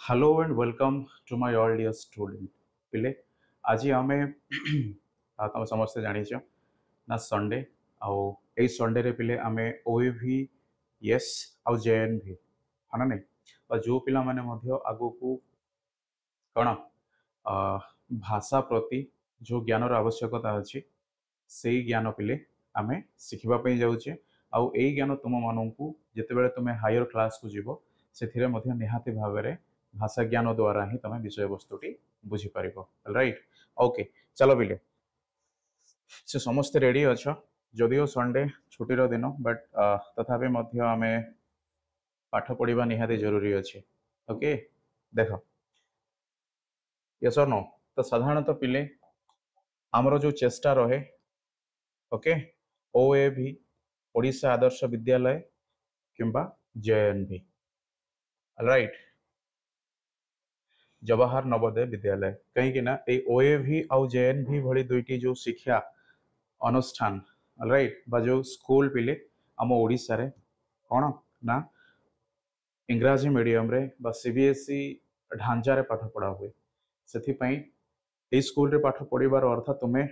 Hello and welcome to my all dear student पिले आज आम तुम समस्ते जाच ना संडे आउ ए संडे रे पिले आमे ओएवी यस आउ जेएनवी हाँ ना नहीं जो पिला माने मध्य आगु को कौन भाषा प्रति जो ज्ञानर आवश्यकता अच्छी से ज्ञान पिले आमे शिखिबा जाऊे आउ ए ज्ञान तुम मानू जितेबाला तुम हायर क्लास को जीव से निहाती भाव में भाषा ज्ञान द्वारा ही तुम विषय वस्तुटी बुझीपर राइट ओके चलो बिले से समस्ते रेडी अच्छ जदिओ संडे छुट्टीर दिन बट तथापि आम पाठ पढ़ा निहाती जरूरी अच्छे ओके देख यस और नो तो साधारणतः पिले आमर जो चेष्टा रहे ओके ओएवी ओडिशा आदर्श विद्यालय किंबा जेएनवी राइट जवाहर नवोदय विद्यालय कहीं ओएवी आउ जेएनवी भली दुईटी जो शिक्षा अनुष्ठान राइट बा जो स्कूल पिले आम ओडिशा रे कौन ना इंग्राजी मीडियम रे बा सीबीएसई ढांचा रे पाठ पढ़ा हुए से स्कूल रे पाठ पढ़ार अर्थ तुम्हें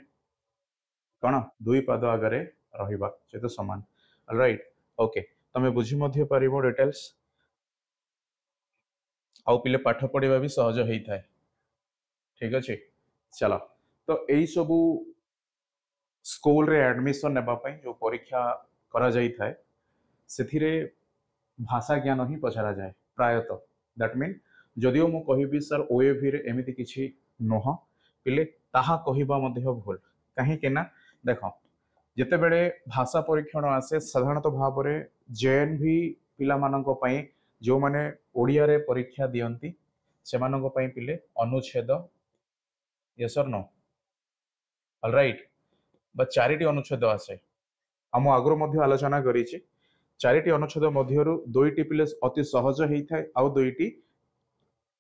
कौन दुई पाद आगे रहा सहित सामान राइट ओके तुम्हें बुझी पार डिटेल्स आउ पिले पाठ पढ़ा भी सहज होता है ठीक अच्छे चलो तो यही सबू स्कूल रे एडमिशन नेबाई जो परीक्षा करा जाई थाए से भाषा ज्ञान ही पचरा जाए प्रायतः दैट मीन जदिओ मु कहिबी सर ओएवी रे एमिति किछि नह पिले ताहा कहिबा मध्य भूल कहीं ना देख जिते बड़े भाषा परीक्षण आसे साधारणतः भाव में जेएनवी पिला मानक पई जो माने ओडिया रे परीक्षा दियंती से मानक पई पिले अनुच्छेद यस और नो ऑलराइट बा चारिटी अनुच्छेद आसे आम आगुरी मध्य आलोचना करिछि चारिटी अनुच्छेद मध्यरु दुईटी पिले अति सहज होता है आउ दुईटी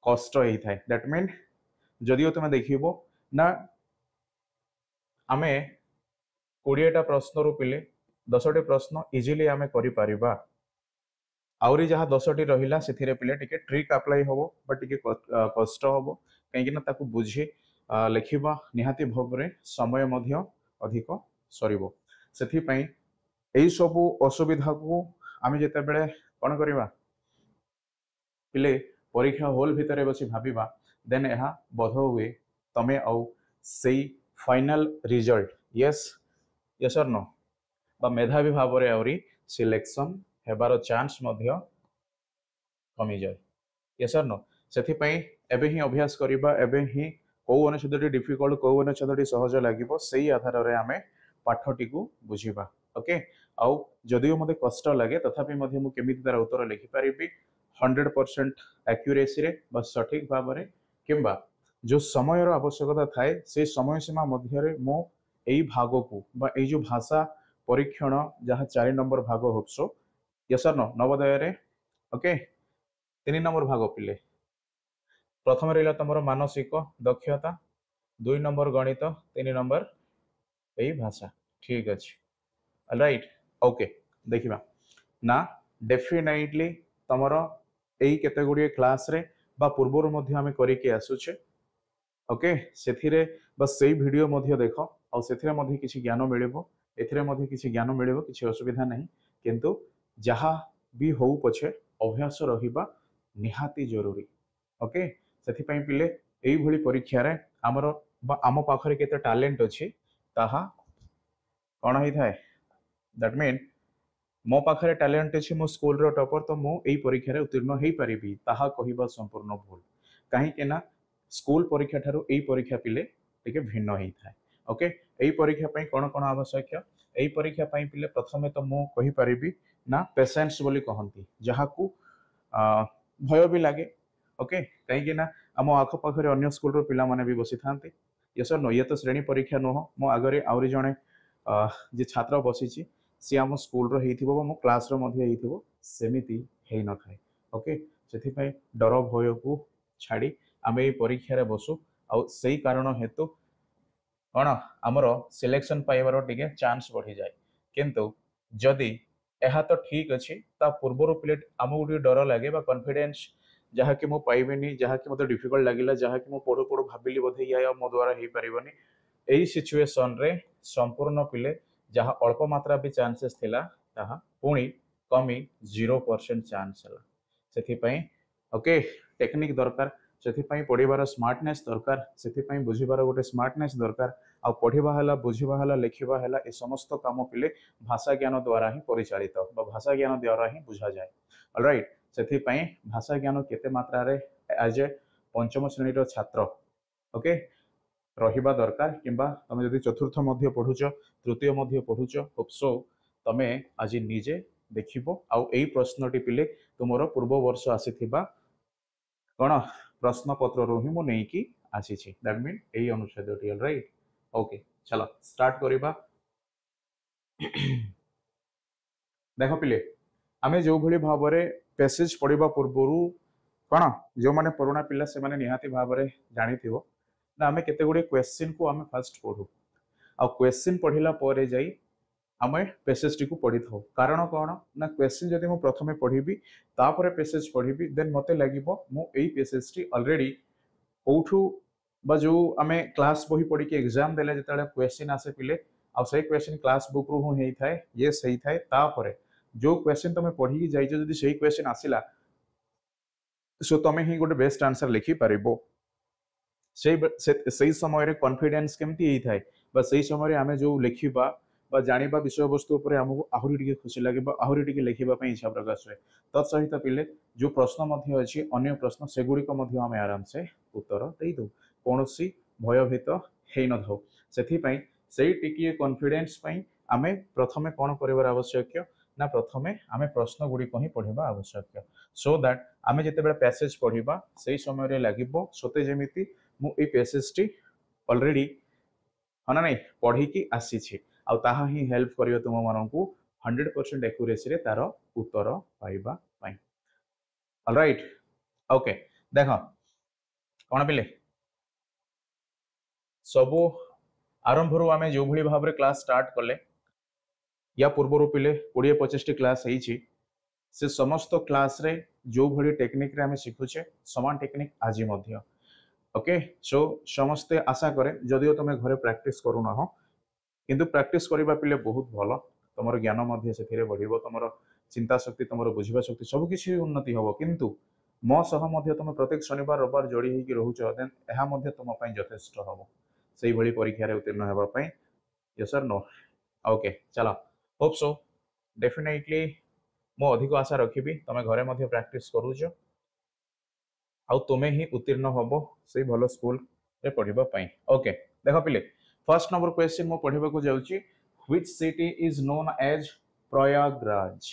कष्ट होता है दैट मीन जदिओ तुम देखिबो ना आमे 20टा प्रश्न पिले 10टी प्रश्न इजिली आमे करि परिबा आउरी जहाँ 10टी रहिला सेथिरे पिले टिके ट्रिक अप्लाई होबो बट टिके कष्ट होबो कहीं ना ताकू बुझी लिखिबा निहाती भाव में समय मध्य अधिक सरिबो सेथि पई एई सबु असुविधा को आमे जेते बेले कोन करिबा पिले परीक्षा हॉल भितर बसी भाबिबा देन यह बोध हुए तमे आउ सेई फाइनल रिजल्ट यस यस और नो बा मेधावी भाव में आउरी सिलेक्शन हेबार चांस मध्य कमी जाए यस और नो सेथि पई एबे ही अभ्यास करिबा एबे ही कौ अनुच्छेदटी डिफिकल्ट कौ अनुच्छेदटी सहज लागिबो सेई आधार रे आमे पाठटी को बुझिबा ओके आउ जदिओ मते कष्ट लगे तथापि मध्य मु केमिति तार उत्तर लिखि परिबी 100% एक्यूरेसी रे बस सठिक भाव में किंबा जो समय आवश्यकता थाए से समय सीमा मध्य मो यही भाग को बा ये जो भाषा परीक्षण जहाँ 4 नंबर भाग होप्सो यस और नो नवोदय रे ओके 3 नंबर भाग पिले प्रथम रहा तुम मानसिक दक्षता 2 नंबर गणित 3 नंबर यही भाषा ठीक अच्छे राइट ओके देखिबा ना डेफिनेटली तमर यही केते गुड़िए क्लास रे बा पूर्वर मध्य आमे करिके आसुचे ओके सेथिरे बस सेही वीडियो मध्य देख आ सेथिरे मध्य किछि ज्ञान मिलिबो एथिरे मध्य किछि ज्ञान मिलिबो किछि असुविधा नहीं किंतु जहा भी हो पछे अभ्यास रहिबा निहाती जरूरी ओके सेथि पई पिले एही भली परीक्षा रे हमर बा आम पाखरे केते टैलेंट अछि ताहा कोन होई थाए दैट मीन मो पाखरे टैलेंट अछि मो स्कूल रो टॉपर तो मो एही परीक्षा रे उत्तीर्ण हेई परिबी ताहा कहिबा संपूर्ण भूल काहे के ना स्कूल परीक्षा ठारू एही परीक्षा पिले टिके भिन्न होई थाए ओके एही परीक्षा पई कोन कोन आवश्यक एही परीक्षा पई पिले प्रथमे तो मो कहि परिबी ना पेशेंस बोली कहंती जहा को भय भी लागे ओके कहीं ना आम आख पाखे अन्य स्कूल रो पिला माने भी बसी थांती ये सर ये तो श्रेणी परीक्षा नुह मो आगे आउरी जणे जे छात्र बसी सी आम स्कूल रो हेइथिबो मो क्लास रो मध्य हेइथिबो सेमिति हेइ न थाए ओके सेथि पई डर भय को छाड़ी आमे परीक्षा रे बसु आ सेही कारण हेतु कौन आमर सिलेक्शन पाइबार टिके चांस बढ़ी जाए किंतु जदि यह तो ठीक अच्छी ता पूर्वर पिले आमको टे डर लगे कॉन्फिडेंस जहाँ कि मु पाइबेनी, जहाँ कि मते डिफिकल्ट लागिला, जहाँ कि मु पढ़ु पढ़ु भाबिली बोधे या मो द्वारा हेई परिबनी, एई सिचुएशन रे संपूर्ण पिले जहाँ अल्प मात्रा भी चांसेस थिला ताहा पुणी कमी 0% चांस हला। सेथिपाई ओके टेक्निक दरकार, सेथिपाई पढ़िबार स्मार्टनेस दरकार, सेथिपाई बुझिबार गोटे स्मार्टनेस दरकार। आ पढ़िबा हला, बुझिबा हला, लेखिबा हला, ए समस्त काम पिले भाषा ज्ञान द्वारा ही परिचालित बा भाषा ज्ञान द्वारा ही बुझा जाए। ऑलराइट, सेथिपाई भाषा ज्ञान केते मात्रा रे एज ए पंचम श्रेणी छात्र ओके रहिबा दरकार, किंबा तमे जदि चतुर्थ मध्य पढुच, तृतीय मध्य पढुच, होप्सो तमे आज निजे देखिबो आउ एई प्रश्नटी पिले तुमरो पूर्व वर्ष आसीथिबा कोन प्रश्न पत्र रो ही मु नै कि आसी छी। दैट मीन एई अनुच्छेदटी। ऑलराइट, ओके चलो स्टार्ट करिबा। देखो पिले आमे जो भली भाबरे पैसेज पढ़िबा पूर्वरु कोन जो माने पुराना पिला से माने निहाती भाबरे जानिथिबो ना आमे केते गुडे क्वेश्चन को आमे फर्स्ट पढू आ क्वेश्चन पढ़िला परे जाई आमे पैसेज टी को पढ़ी थाउ। कारण कोन ना क्वेश्चन जदि मु प्रथमे पढ़िबी तापरे पैसेज पढ़िबी देन मते लागिबो मु एई पैसेज टी ऑलरेडी कोठू बा जो आमे क्लास बही पढ़ी के एग्जाम देले जतले क्वेश्चन आसे पिले आ सही क्वेश्चन क्लास बुक रु हेई थाए, ये सही थाए, तापरे जो क्वेश्चन तमे पढ़ी जाइछो जदि सही क्वेश्चन आसिला सो तमे ही गोटे बेस्ट आंसर लिखि परिबो। सही समय रे कॉन्फिडेंस केमती ही थाए बा सही समय रे आमे जो लिखिबा बा जानिबा विषय वस्तु ऊपर हमको आहुरी टिके खुशी लागे बा आहुरी टिके लिखिबा पई इच्छा प्रकाश होय। तत् सहित पिले जो प्रश्न मध्य अछि अन्य प्रश्न सेगुडी को मध्य आमे आराम से उत्तर देई दो, कोनोसी भयभीत हेई न थाउ। सेथि पई सेही टिके कॉन्फिडेंस पई आमे प्रथमे कोन करिवार आवश्यक ना प्रथमे आमे प्रश्न गुडी को ही पढिबा आवश्यक, सो दैट आमे जते बेला पैसेज पढिबा सेही समय रे लागिबो सोते जेमिति मु ए पैसेज टी ऑलरेडी हना नहीं पढ़ी की आसी छी आ ताहा ही हेल्प करियो तुम माननकु 100% एक्यूरेसी रे तार उत्तर पाइबा पई। ऑलराइट, ओके देखो कोन पिले सबो आरंभ रु आमे जो भली भाबरे क्लास स्टार्ट कले या पूर्व पिले 20-25 टी क्लास हेई छी, से समस्त क्लास रे जो भली टेक्निक रे आमे सिखुचे समान टेक्निक आजि मध्य ओके। सो समस्ते आशा करे जदिओ तुम घरे प्रैक्टिस करू ना हो किंतु प्रैक्टिस करबा पिले बहुत भलो, तुमर ज्ञान मध्य सेथिरे बढ़िबो, तुमर चिंता शक्ति, तुमर बुझिबा शक्ति सब किछि उन्नति हबो। किंतु मो सह मध्य तुम प्रत्येक शनिवार रविवार जोड़ी हेकि रहउछ देन एहा मध्य तुम पई यथेष्ट हबो सेही भली परीक्षा रे उत्तीर्ण हेबा पई। यस और नो? ओके चलो होप सो डेफिनेटली मो अधिक आशा रखिबी तुम घरे मध्य प्रैक्टिस करूछ आउ तुमे ही उत्तीर्ण हबो से भलो स्कूल रे पढ़िबा पई। ओके देखो पिले फर्स्ट नंबर क्वेश्चन मो पढ़िबा को जाउची, which city is known as Prayagraj.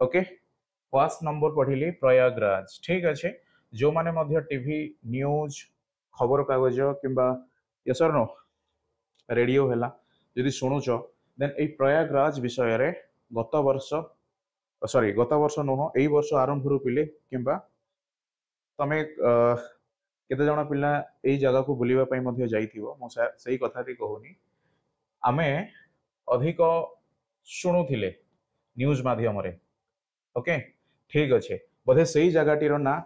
Okay first number पढ़िली प्रयागराज, ठीक अच्छे। जो माने मध्य टीवी न्यूज खबर कागज किंबा यस और नो रेडियो हैला यदि शुणुच देन ए प्रयागराज विषय रे गत वर्ष नुह एई वर्ष आरंभ रु पिले किंबा तमे केते जण पिला एई जगह को बुलिबा पई मध्य जाइथिबो, मो सही कथाटी कहूनी आमे अधिक शुणुथिले न्यूज माध्यम रे ओके ठीक अच्छे बोधे सही जगह रो ना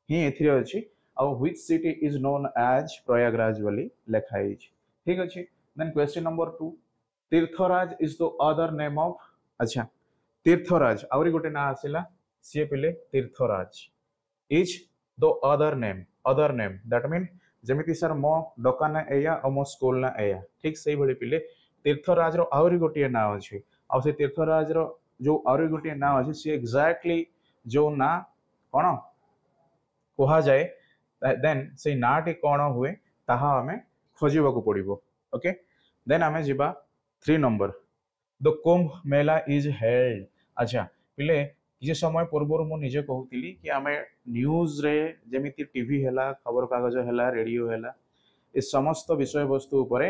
ही एथिरे अछि आउ which city is known as Prayagraj बोली लेखा हिच, ठीक अच्छे। Then question number 2, Tirthraj is the other name of, अच्छा तीर्थराज आउरी गोटे ना आसिला सी पिले Tirthraj is the other name that mean जेमिति सर मो दुकान एया और मो स्कूल ना एया, ठीक सही भली पिले तीर्थराज रो आउरी गोटे ना अछि आ से तीर्थराज रो जो आउरी गोटे ना अछि सी एग्जैक्टली जो ना कोन कोहा जाए देन से नाटी कोन हुए ताहा हमें खोजिबा को पड़िबो। ओके देन हमें जिबा 3 number, the Kumbh Mela is held. अच्छा पिले किसी समय पूर्व मु निजे कहूतिली कि आमे न्यूज रे जेमिति टीवी हैला खबर कागज हैला रेडियो हैला ए समस्त विषय वस्तु उपरे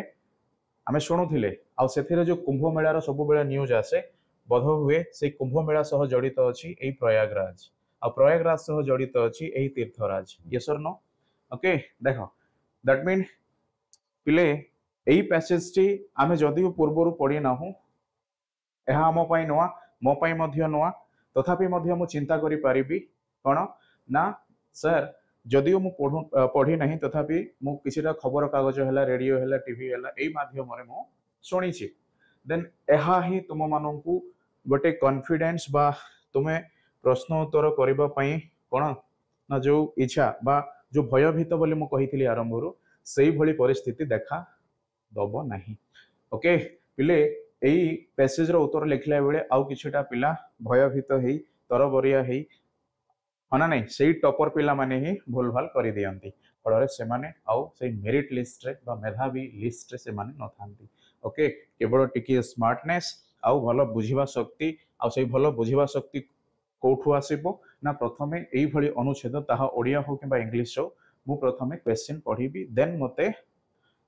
आमे शुणुथिले आ सेथिरे जो कुंभ मेला रो सब बेला न्यूज आसे बोध हुए से कुंभ मेला सह जड़ित अछि एई प्रयागराज आ प्रयागराज सह जड़ित अछि एई तीर्थराज। यस और नो? ओके देखो दैट मीन पिले एई पैसेज टी आमे जदि पूर्व पढ़ी ना हूं एहा हम पई नुआ मो पई मध्य नुआ तथापि मध्य मु चिंता करि परिबी कोन ना सर जदियो मु पढ़ी नहीं तथापि मु किछिटा खबर कागज है रेडियो है टीवी है यही माध्यम मु शुणी देन एहा ही तुम मानू गोटे कॉन्फिडेंस बा तुम्हें प्रश्न उत्तर करबा पई कोन ना जो इच्छा बा जो भयभीत बोली मु कही आरंभ से भली परिस्थिति देखा दब नहीं। ओके पिले एई पैसेज रो उत्तर लिखला बेले आउ किछटा पिला भयभीत हेई तरबरिया हेई हाँ ना नहीं से टॉपर पिला माने ही भूल भाल कर दियंती फल से माने आउ से मेरिट लिस्ट रे बा मेधावी लिस्ट रे से माने न थांती। ओके केवल टिकी स्मार्टनेस आउ भलो बुझिबा शक्ति आउ से भलो बुझिबा शक्ति कोठु आसीबो ना प्रथमे एई भली अनुच्छेद ताहा ओडिया हो किबा इंग्लिश हो मु प्रथमे क्वेश्चन पढ़िबी देन मते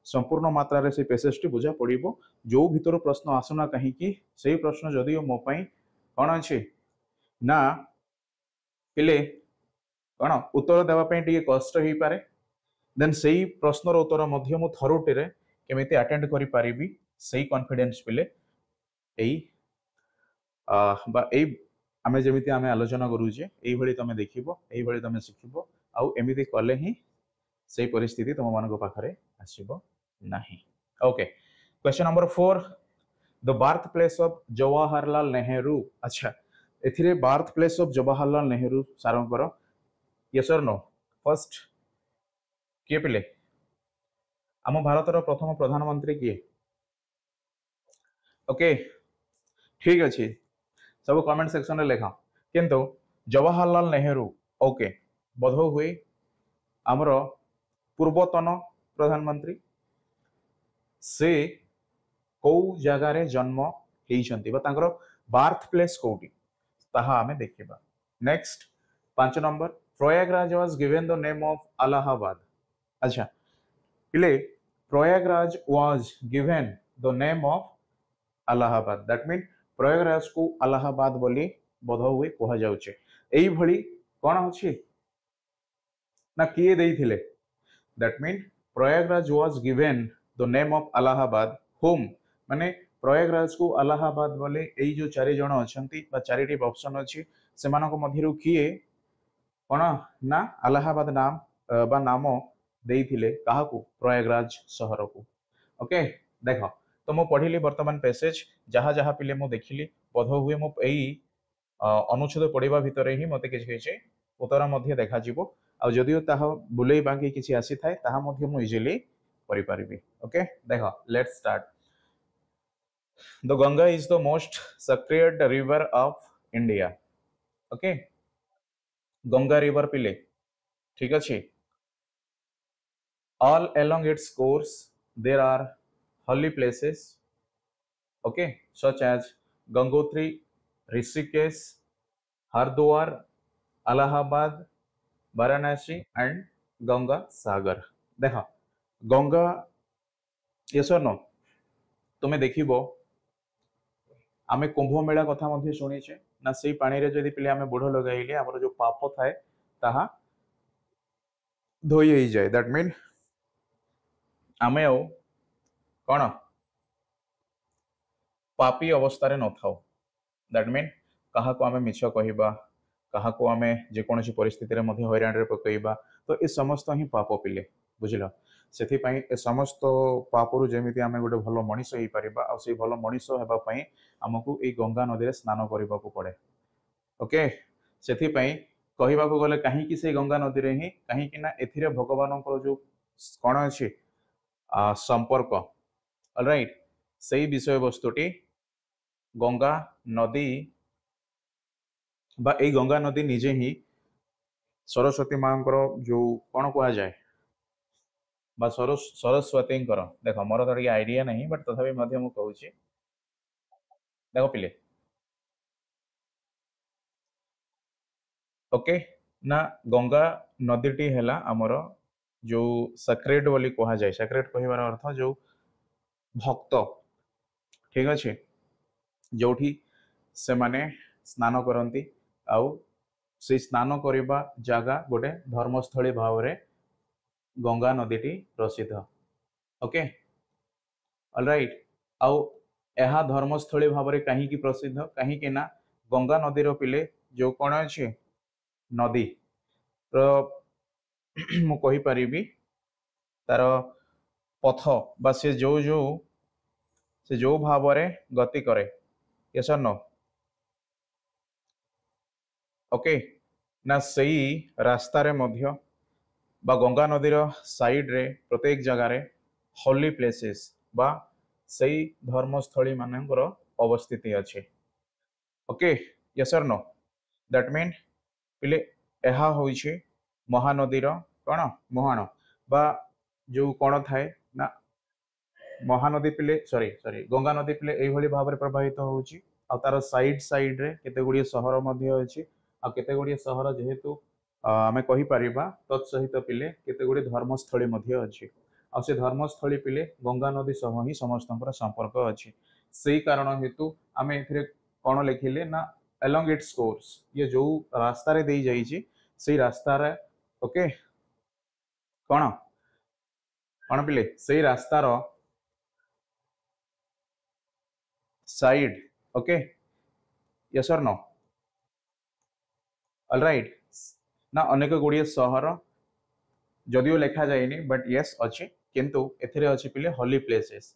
संपूर्ण मात्रा रे से पैसेज टी बुझा पड़िबो जो भीतर प्रश्न आसुना कहीं कि से प्रश्न जदि मो पई कोन अछि ना पिले कौन उत्तर देवाई टे कष्ट हो पारे देन से प्रश्नर उत्तर मु थरुटे केमी अटेंड करी से कॉन्फिडेंस पिले आमे जमिति आमे आलोचना करूचे यही भली तमे देखिबो यही भली तमे शिखिबो आउ एमिति कले ही से परिस्थिति तुम मान पाखरे आसीबो नाही। Okay question number 4 the birth place of Jawaharlal Nehru. अच्छा एथिरे birth place of Jawaharlal Nehru सारंकर यस और नो फर्स्ट किए पिले आम भारतर प्रथम प्रधानमंत्री किए। ओके ठीक अच्छे सब कमेंट सेक्शन में लेखा किंतु जवाहरलाल नेहरू ओके बोध हुए आमर पूर्वतन प्रधानमंत्री से कौ जगार जन्म होती बार्थ प्लेस कौटी ताहा आमे देखिबा। Next 5 number Prayagraj was given the name of Allahabad. अच्छा पिले Prayagraj was given the name of Allahabad that mean Prayagraj को अलाहाबाद बोली बोध हुए कह जाउचे एई भली कोन अछि ना किए देइथिले that mean Prayagraj was given the name of Allahabad होम माने प्रयागराज को अलाहाबाद बोले एई जो चारि जण अछंती बा चारिटी ऑप्शन अछि सेमानको मध्यरु किए कोन ना अलाहाबाद नाम बा नाम देइथिले काहाकू प्रयागराज शहर को। ओके देखो तो मु पढ़िली वर्तमान पैसेज जहाँ जहाँ पिले मु देखिली बोध हुए मु एई अनुच्छेद पढ़िबा भितरे ही मते किछ किछ उत्तर मध्य देखा जिवो आ जदियो ताहा बुलेई बांकी किछि आसी थाए ताहा मध्य मु इजीली करि परिबी। ओके देखो let's start the Ganga is the most sacred river of India. Okay Ganga river पिले ठीक अच्छे all along its course there are holy places okay such as Gangotri, Rishikesh, Hardwar, Allahabad, Varanasi and Ganga Sagar। देखा Ganga yes or no तुम्हें देखिबो आमे कुंभ मेला कथा मध्ये सुनिचे ना सेई पानी रे जदि पिले आमे बुढ़ लगाइले हमर जो पाप थाए ताहा धोई जाए दैट मीन आमे ओ कौन पापी अवस्था न था दैट मीन क्या आम मिछ कहवा क्या आम जेकोसी परिस्थिति हैरान पकईबा तो ये समस्त ही पाप पिले बुझल से ए समस्त पापरू जमी आम गोटे भल मनीष हो पार से भल मनीष होगापी आमको ये गंगा नदी में स्नान करने को पड़े। ओके से कहवा गले कहीं से गंगा नदी में ही कहीं ए भगवान जो कौन अच्छे संपर्क ऑलराइट से विषय वस्तुटी गंगा नदी बा ए गंगा नदी निजे ही सरस्वती माँ जो कौन कह जाए बा सरस्वती देख मोर तो आइडिया नहीं बट तथापि कहूँ देख पिले ओके ना गंगा नदीटी है आमर जो सेक्रेड बोली कह जाए सेक्रेड कहबार अर्थ जो भक्त ठीक अच्छे जो से माने स्नान करती आउ से स्नान करने जगह गोटे धर्मस्थली भाव में गंगा नदीटी प्रसिद्ध। ओके ऑलराइट आउ यह धर्मस्थली भाव में कहीं प्रसिद्ध कहीं ना गंगा नदीर पिले जो कौन अच्छे नदी मु कहि परिबी तार पथ बा से जो भाव रे गति करे यस और नो ओके ना सही रास्ता रे मध्य बा गंगा नदीर साइड रे प्रत्येक जगार हॉली प्लेसेस बा सही धर्मस्थली मानकर अवस्थिति अच्छे ओके यस और नो दैट मीन पिले यह होइछे महानदीर कौन मुहाण बा जो कौन थाए ना महानदी पिले सॉरी सॉरी गंगा नदी पिले एभली भाव प्रभावित होउची आ तार साइड साइड रे केते गुडी सहर मध्ये अछि आ केते गुडी सहर जेहेतु आमे कहि परिबा तत्सहित पिले केते गुडी धर्मस्थली मध्ये अछि आ से धर्मस्थली पिले गंगा नदी सह ही समस्तंकर संपर्क अछि सेही कारण हेतु आमे एथिरे कोन लिखिले ना along its course ये जो रास्ता रे देई जाई छी सेही रास्ता रे ओके कोन कोन पिले सेही रास्ता रो साइड ओके यस और नो ऑलराइट ना अनेक गुड़िए सहर जदियो लेखा जाएनी बट यस अच्छे किंतु एथिरे अच्छे पिले हॉली प्लेसेस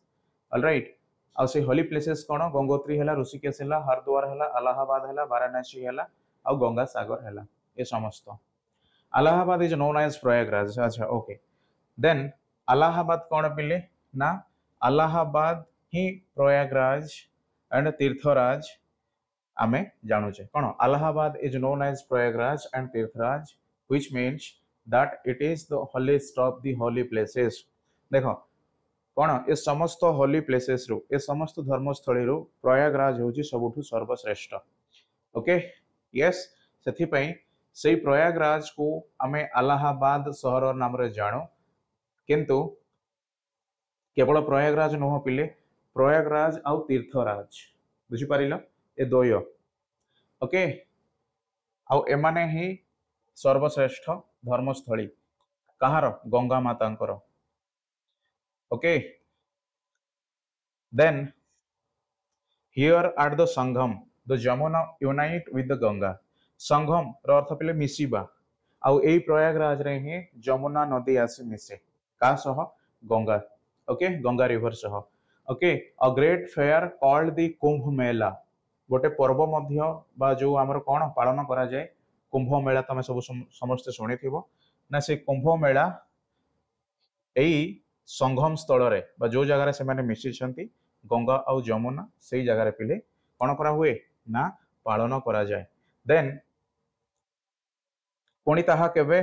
ऑलराइट आ से हॉली प्लेसेस कोन गंगोत्री हैला ऋषिकेश हैला हरिद्वार हैला इलाहाबाद हैला वाराणसी हैला आ गंगा सागर हैला ये समस्त Allahabad is known as Prayagraj अच्छा ओके देन इलाहाबाद कोन पिले ना इलाहाबाद ही प्रयागराज एंड तीर्थराज आमे जानुचे कोन Allahabad is known as Prayagraj and Tirthraj which means that it is the holiest of the holy places देखो कोन ए समस्त हॉली प्लेसेस रु ए समस्त धर्मस्थली रु प्रयागराज होची सबुठु सर्वश्रेष्ठ ओके यस सेथि पई सेही प्रयागराज को आमे इलाहाबाद शहर नाम रे जानो किंतु केवल प्रयागराज नुह पिले प्रयागराज आउ तीर्थराज बुझी पारिलो ए दोय ओके आउ एमाने ही सर्वश्रेष्ठ धर्मस्थली कहार गंगा मातांकर okay then here at the Sangam the Jamuna unite with the Ganga Sangam रो अर्थ पिले मिसिबा आउ एई प्रयागराज रे ही जमुना नदी आसी मिसे का सह गंगा ओके गंगा रिवर सह okay a great fair called the Kumbh Mela गोटे पर्व मध्य बा जो आमर कोन पालन करा जाय कुंभ मेला तमे सब समस्त सुनी थिबो ना से कुंभ मेला एई संगम स्थल रे बा जो जगह से माने मिसी छंती गंगा आउ जमुना सेही जगह रे पिले कोन करा हुए ना पालन करा जाय देन पुणी ताहा केबे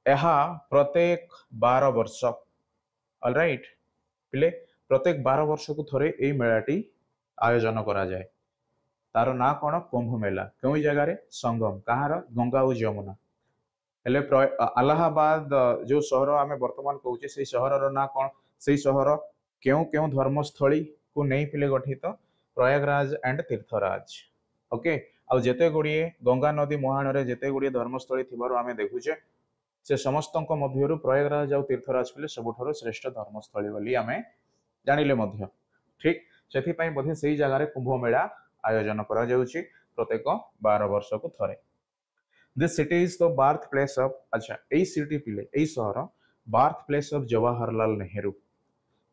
एहा प्रत्येक 12 वर्ष ऑलराइट पिले प्रत्येक 12 वर्ष को थरे एई मेलाटी आयोजन करा जाय तार ना कोन कुंभ मेला कोई जगह रे संगम कहार गंगा और जमुना हेले इलाहाबाद जो शहर आमे वर्तमान कहूचे से शहर रो ना कोन से शहर क्यों क्यों धर्मस्थली को नहीं पिले गठित प्रयागराज एंड तीर्थराज ओके आ जेते गुड़िए गंगा नदी मुहाण रे जेते गुड़िए धर्मस्थली थिबारो आमे देखुचे से समस्तक मध्यरु प्रयागराज और तीर्थराज पिले सबुठारो श्रेष्ठ धर्मस्थली बोली आमे जानिले मध्य ठीक सेथि पई बोधे सेही जगह रे कुंभ मेला आयोजन करा जाउची प्रत्येक 12 वर्ष को थरे this city is the birth place of अच्छा एई सिटी पिले एई शहर birth place of Jawaharlal Nehru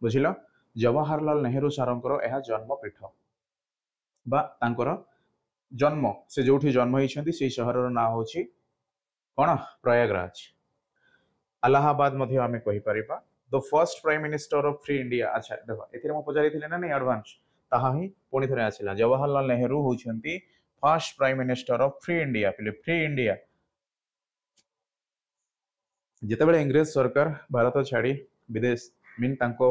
बुझिलो जवाहरलाल नेहरू सारंकर एहा जन्म पीठ बा तांकर जन्म से जोठी जन्म होइछंती से शहर रो ना होची कोन प्रयागराज इलाहाबाद मध्य आमे कहि परिबा the first prime minister of free India अच्छा देखो एथिरे म पजारी थिले ना नै एडवांस ताहा ही पुणी थरे आसिला जवाहरलाल नेहरू होइछंती first prime minister of free India पिले फ्री इंडिया जिते बड़े इंग्रेज सरकार भारत छाड़ी विदेश मीन तांको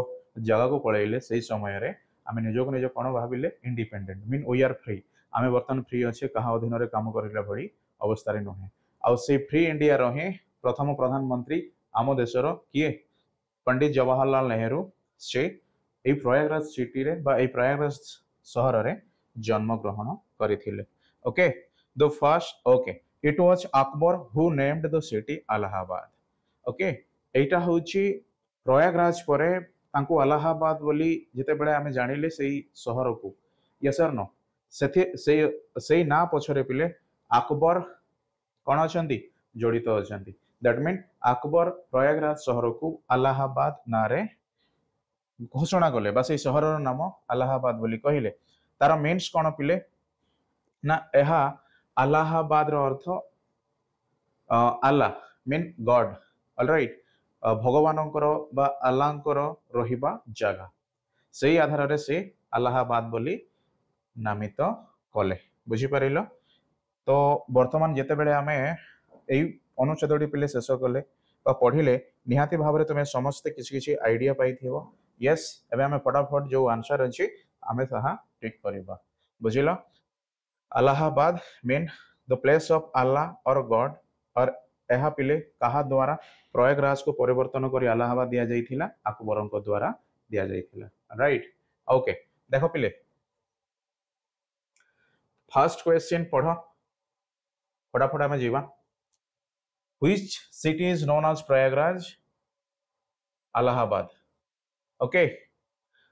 जगह को पळैले सही समय रे आमे निजो को निजो कोन भाबिले independent mean we are free आमे वर्तमान फ्री अच्छे कहा अधीन रे काम करिला भली अवस्था रे नहे आ से फ्री इंडिया रहे प्रथम प्रधानमंत्री आम देशर किए पंडित जवाहरलाल नेहरू से ए प्रयागराज सिटी रे बा ए प्रयागराज शहर रे जन्म ग्रहण करिथिले okay the first okay it was Akbar who named the city Allahabad okay एटा होची प्रयागराज परे तांको इलाहाबाद बोली जेते बेले आमे जानिले सेही शहर को यस और नो सेथि से ना पछरे पिले अकबर कोन अछंती जड़ित अच्छा दैट मीन अकबर प्रयागराज सहर को अलाहाबाद ना रे घोषणा कले बा से सहर नाम अलाहाबाद बोली कहले तार मीन्स कौन पिले ना यह अलाहाबाद रो अर्थ आला मीन गॉड ऑलराइट भगवानंकर बा अल्लाहंकर रहिबा जगह सेही आधार रे से अलाहाबाद बोली नामित कले बुझी पारिलो तो वर्तमान जेते बेले आमे एई अनुच्छेदटी पिले शेष कले बा पढ़िले निहाती भाव में तुम्हें समस्ते किसी किसी आइडिया पाइथिबो यस एबे आमे फटाफट जो आंसर अछि आमे ताहा टिक करबा बुझिलो Allahabad mean the place of Allah और गॉड और यह पिले कहा द्वारा प्रयागराज को परिवर्तन कर अलाहाबाद दिया जाइथिला अकबरଙ୍କ द्वारा दिया जाइथिला राइट ओके देखो पिले फर्स्ट क्वेश्चन पढ़ फटाफट आमे जीवा which city is known as Prayagraj Allahabad okay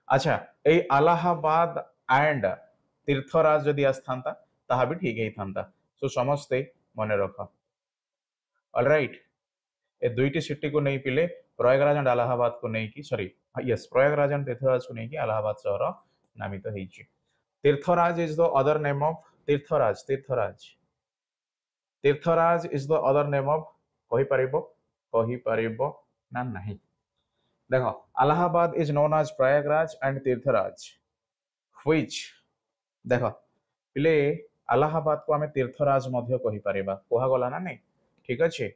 अच्छा ए अलाहाबाद एंड तीर्थराज जदि आस्थांता ताहा भी ठीक ही थांता सो समझते मने रख ऑलराइट ए दुईटी सिटी को नहीं पिले प्रयागराज एंड अलाहाबाद को नहीं की sorry yes Prayagraj and Tirthraj को नहीं की अलाहाबाद शहर नामित होइछि Tirthraj is the other name of Tirthraj Tirthraj Tirthraj is the other name of कही परिबो ना नहीं देखो Allahabad is known as Prayagraj and Tirthraj which देखो पिले अलाहाबाद को हमें तीर्थराज मध्य कहि परिबा कोहा गला ना नहीं ठीक अछि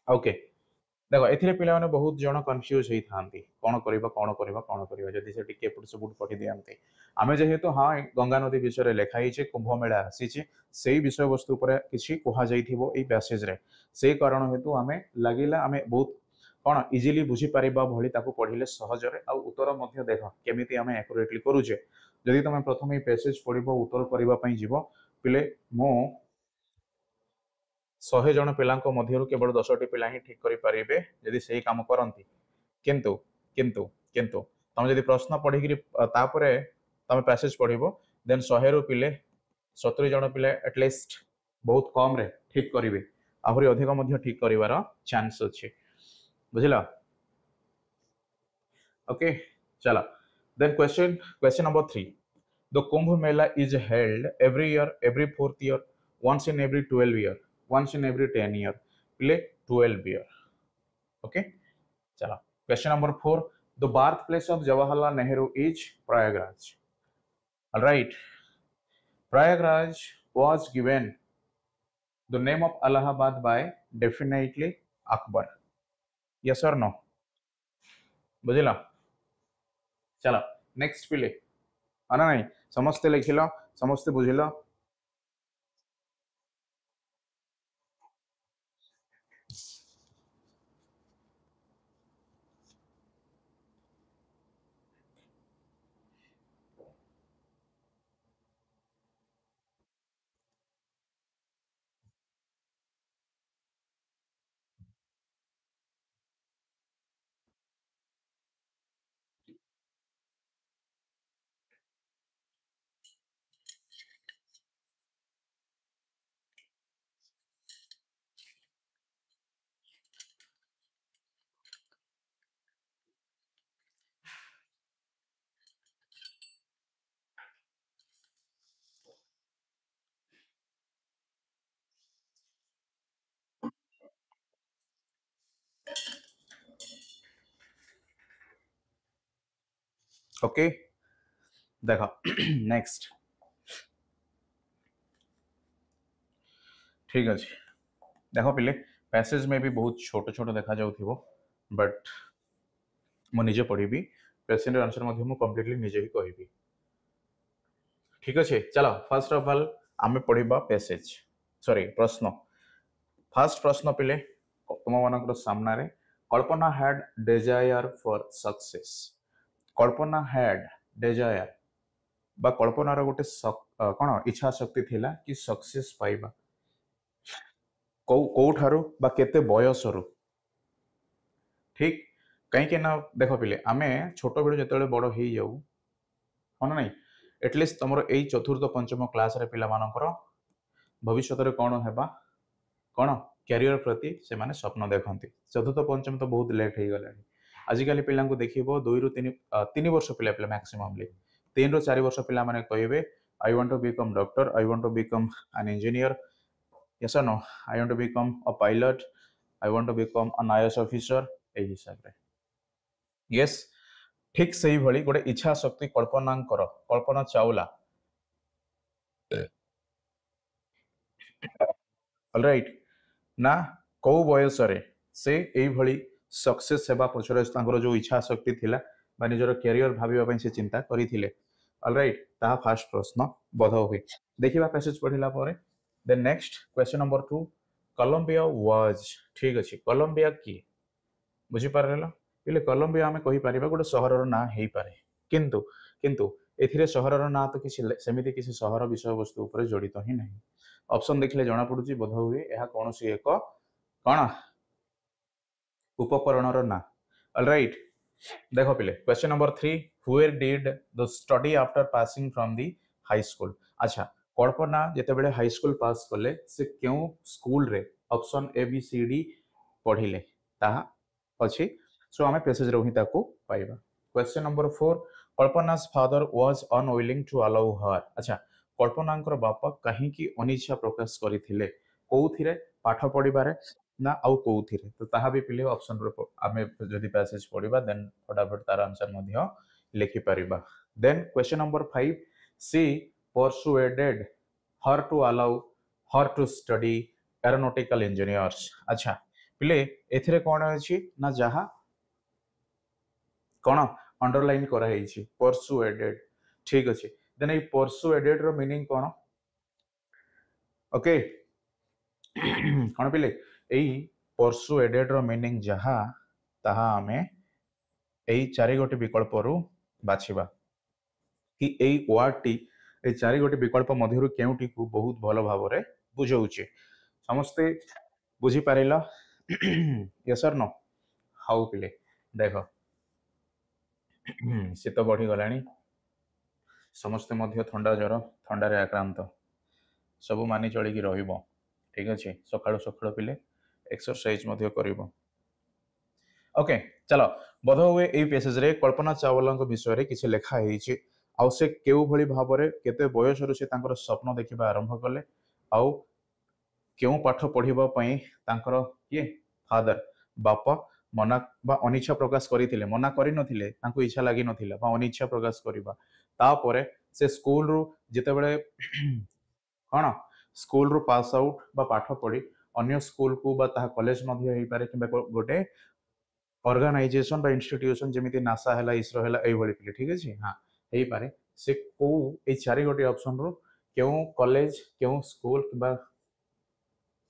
ओके देखो एथिरे पिला माने बहुत जण कंफ्यूज होई थांती कोन करबा जदि से टिके पुट से बुट पठी दियंती आमे जेहेतु हां गंगा नदी विषय रे लेखाई छे कुंभ मेला आसी छे सेही विषय वस्तु ऊपर किछि कोहा जाइथिबो एई पैसेज रे सेही कारण हेतु आमे लागिला आमे बहुत कोन इजीली बुझी परिबा भली ताको पढिले सहज रे आ उत्तर मध्य देखो केमिति आमे एक्युरेटली करूचे जदि तुम प्रथम ई पैसेज पढिबो उत्तर करबा पई जीवो पिले मो 100 जन पिलांको मध्यरु केवल 10टी पिला ही ठीक करि परिबे यदि सही काम करंती किंतु किंतु किंतु तुम यदि प्रश्न पढिकरी तापरे तुम पैसेज पढिबो देन 100 रु पिले 70 जन पिले एटलीस्ट बहुत कम रे ठीक करिवे आहुरी अधिक मध्य ठीक करिवार चांस अछि बुझिला ओके चला then question number 3 the Kumbh Mela is held every year every fourth year once in every 12 year once in every 10 year play 12 year okay चला question number 4 the birthplace of Jawaharlal Nehru is Prayagraj all right Prayagraj was given the name of Allahabad by definitely Akbar yes or no बुझिला चला next पिले आना नहीं समस्ते लिखिलो समस्ते बुझिलो okay देखो next ठीक अच्छे देख पिले पैसेज में भी बहुत छोट छोट देखा जाउथिबो बट मु निजे पढ़ी क्वेश्चन आंसर मु कंप्लीटली निजे ही कहबी ठीक अच्छे चलो फर्स्ट ऑफ ऑल आमे पढ़िबा पैसेज सॉरी प्रश्न फर्स्ट प्रश्न पिले तुम मानकर सामना रे Kalpana had desire for success Kalpana had desire बा कल्पनार गोटे कौन इच्छा शक्ति थिला कि सक्सेस पाइबा कौठारु बा केते बयसरु ठीक कहीं ना देख पिले आमे छोट बेलू जो बड़ हो जाऊ हाँ ना एटलिस्ट तुम यही चतुर्थ पंचम क्लास रे पिला मानकर भविष्य रे कौन हेबा कौन कैरियर प्रति से माने स्वप्न देखती चतुर्थ पंचम तो बहुत लेट हो गला आजिकल पिला देखिए 2 ରୁ 3 वर्ष पिला पिला मैक्सिममली 3 ରୁ 4 वर्ष पिला माने कहबे I want to become doctor I want to become an engineer yes no I want to become a pilot I want to become an IAS officer ए हिसाब रे यस ठीक सही भली गोटे इच्छा शक्ति कल्पना चावला ऑलराइट ना कौ बयस से यही सक्सेस सेवा पछरे जो इच्छा शक्ति थिला बा निजर कैरियर भाबा से चिंता करथिले ऑलराइट ता फर्स्ट प्रश्न बोध हुए देखिबा पैसेज पढ़िला परे then next question number 2 Columbia was ठीक अछि कोलंबिया की बुझी पारला इले कोलंबिया हमें कहि परिबा गोटे शहरर ना हेई पारे किंतु किंतु एथिरे शहरर ना तो किसी सेमिति किसी शहर विषय वस्तु ऊपर जड़ित ही नहीं ऑप्शन देखले जना पड़ुची बोध हुए यह कौन सी एक कौन उपकरणर ना ऑलराइट देखो पिले question number 3 where did the study after passing from the high school अच्छा कल्पना जेते बेले हाई स्कूल पास कले से क्यों स्कूल रे option A B C D पढ़िले ताहा अछि सो हमें पैसेज रो ही ताको पाइबा question number 4 कल्पना's father was unwilling to allow her अच्छा कल्पनांकर बापा कहीं की अनिच्छा प्रकाश करथिले कोउथिरे पाठ पढिबारे ना आउ कोउथिरे तो ताहा भी पिले ऑप्शन रो आमे जदी पैसेज पढिबा देन फटाफट तार आंसर मध्य लिखि परिबा then question number 5 she persuaded her to allow her to study aeronautical engineers अच्छा पिले एथिरे कोन अछि ना जहा कोन अंडरलाइन करा हेछि परसुएडेड ठीक अछि देन ए परसुएडेड रो मीनिंग कोन ओके कोन पिले एई परसुएडेड रो मीनिंग जहा ताहा हमें एई चारि गोटे विकल्प रु बाछिबा कि एई वर्ड टी ए चारि गोटे विकल्प मध्यरु केउटी को बहुत भलो भाबरे बुझौछि समस्ते बुझी पारिला यस और नो हाउ पिले देखो शीत बढ़ी गलानी समस्ते मध्य थंडा ज्वर थंडा रे आक्रांत सब मानि चलिकी रहिबो ठीक अछि सकाळो सकाळो पिले एक्सरसाइज मध्य करिबो ओके चलो बोध हुए एई पैसेज रे कल्पना चावला विषय रे किछि लेखा हेछि आउ से केउ भली भाबरे केते बयस रु से तांकर स्वप्न देखिबा आरंभ कले आउ केउ पाठ पढिबा पई तांकर के फादर बापा मना बा अनिच्छा प्रकाश करिथिले मना करि नथिले तांको इच्छा लागि नथिला बा अनिच्छा प्रकाश करिबा तापरे से स्कूल रु जेते बेले कोन स्कूल रु पास आउट बा पाठ पढी अन्य स्कूल को बा ता कॉलेज मध्ये हेई पारे किबा गोटे ऑर्गेनाइजेशन बा इंस्टीट्यूशन जेमिति नासा हैला इसरो हैला एई भली पिले ठीक अछि हां हेई पारे से को ए चारि गोटे ऑप्शन रु केउ कॉलेज केउ स्कूल बा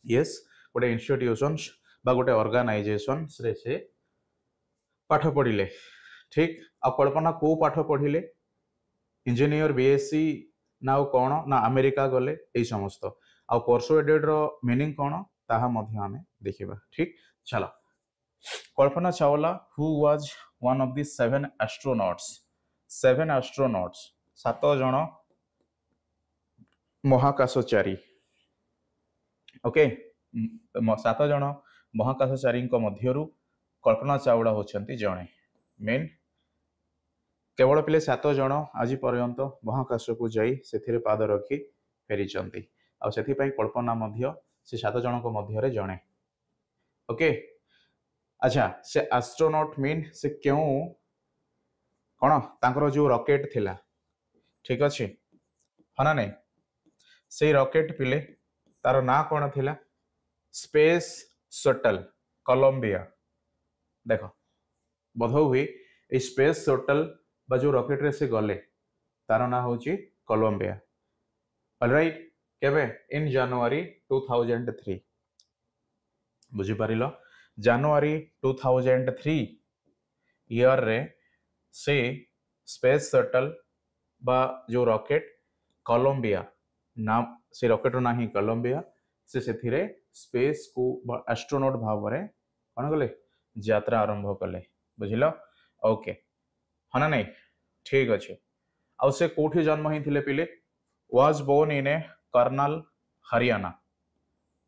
यस गोटे इंस्टीट्यूशंस बा गोटे ऑर्गेनाइजेशन से पाठ पढ़िले ठीक आ कल्पना को पाठ पढ़िले इंजीनियर बीएससी ना कौन ना अमेरिका गले यही समस्त आ परसुएडेड रो मीनिंग कौन ताहा मध्य हमें देखिबा ठीक चलो Kalpana Chawla who was one of the 7 astronauts 7 जण महाकाशचारी ओके 7 जण महाकाशचारी मध्यरु कल्पना चावला होचंती जणे मेन केवल पिले 7 जण आज पर्यंत महाकाश को जाई सेथिरे पाद रखी फेरिचंती आ सेथि पई कल्पना मध्य से 7 जण को मध्य रे जणे ओके अच्छा से एस्ट्रोनॉट मीन से क्यों कोन तांकर जो रॉकेट थिला ठीक अछि हना नै से रॉकेट पिले तार ना कोन थिला स्पेस शटल कोलंबिया देखो बोध हुए ए स्पेस शटल बा जो रॉकेट रे से गले तार ना होची कोलंबिया ऑलराइट केबे इन जनवरी 2003 बुझी पारिलो जनवरी 2003 ईयर रे से स्पेस शटल बा जो रॉकेट कोलंबिया नाम से रॉकेट ना ही कोलंबिया से सेथिरे स्पेस को एस्ट्रोनॉट भाव रे कोन गले यात्रा आरंभ कले बुझिलो ओके हना नहीं ठीक अच्छे आउ से कोठी जन्म ही थिले पिले was born in a Karnal Haryana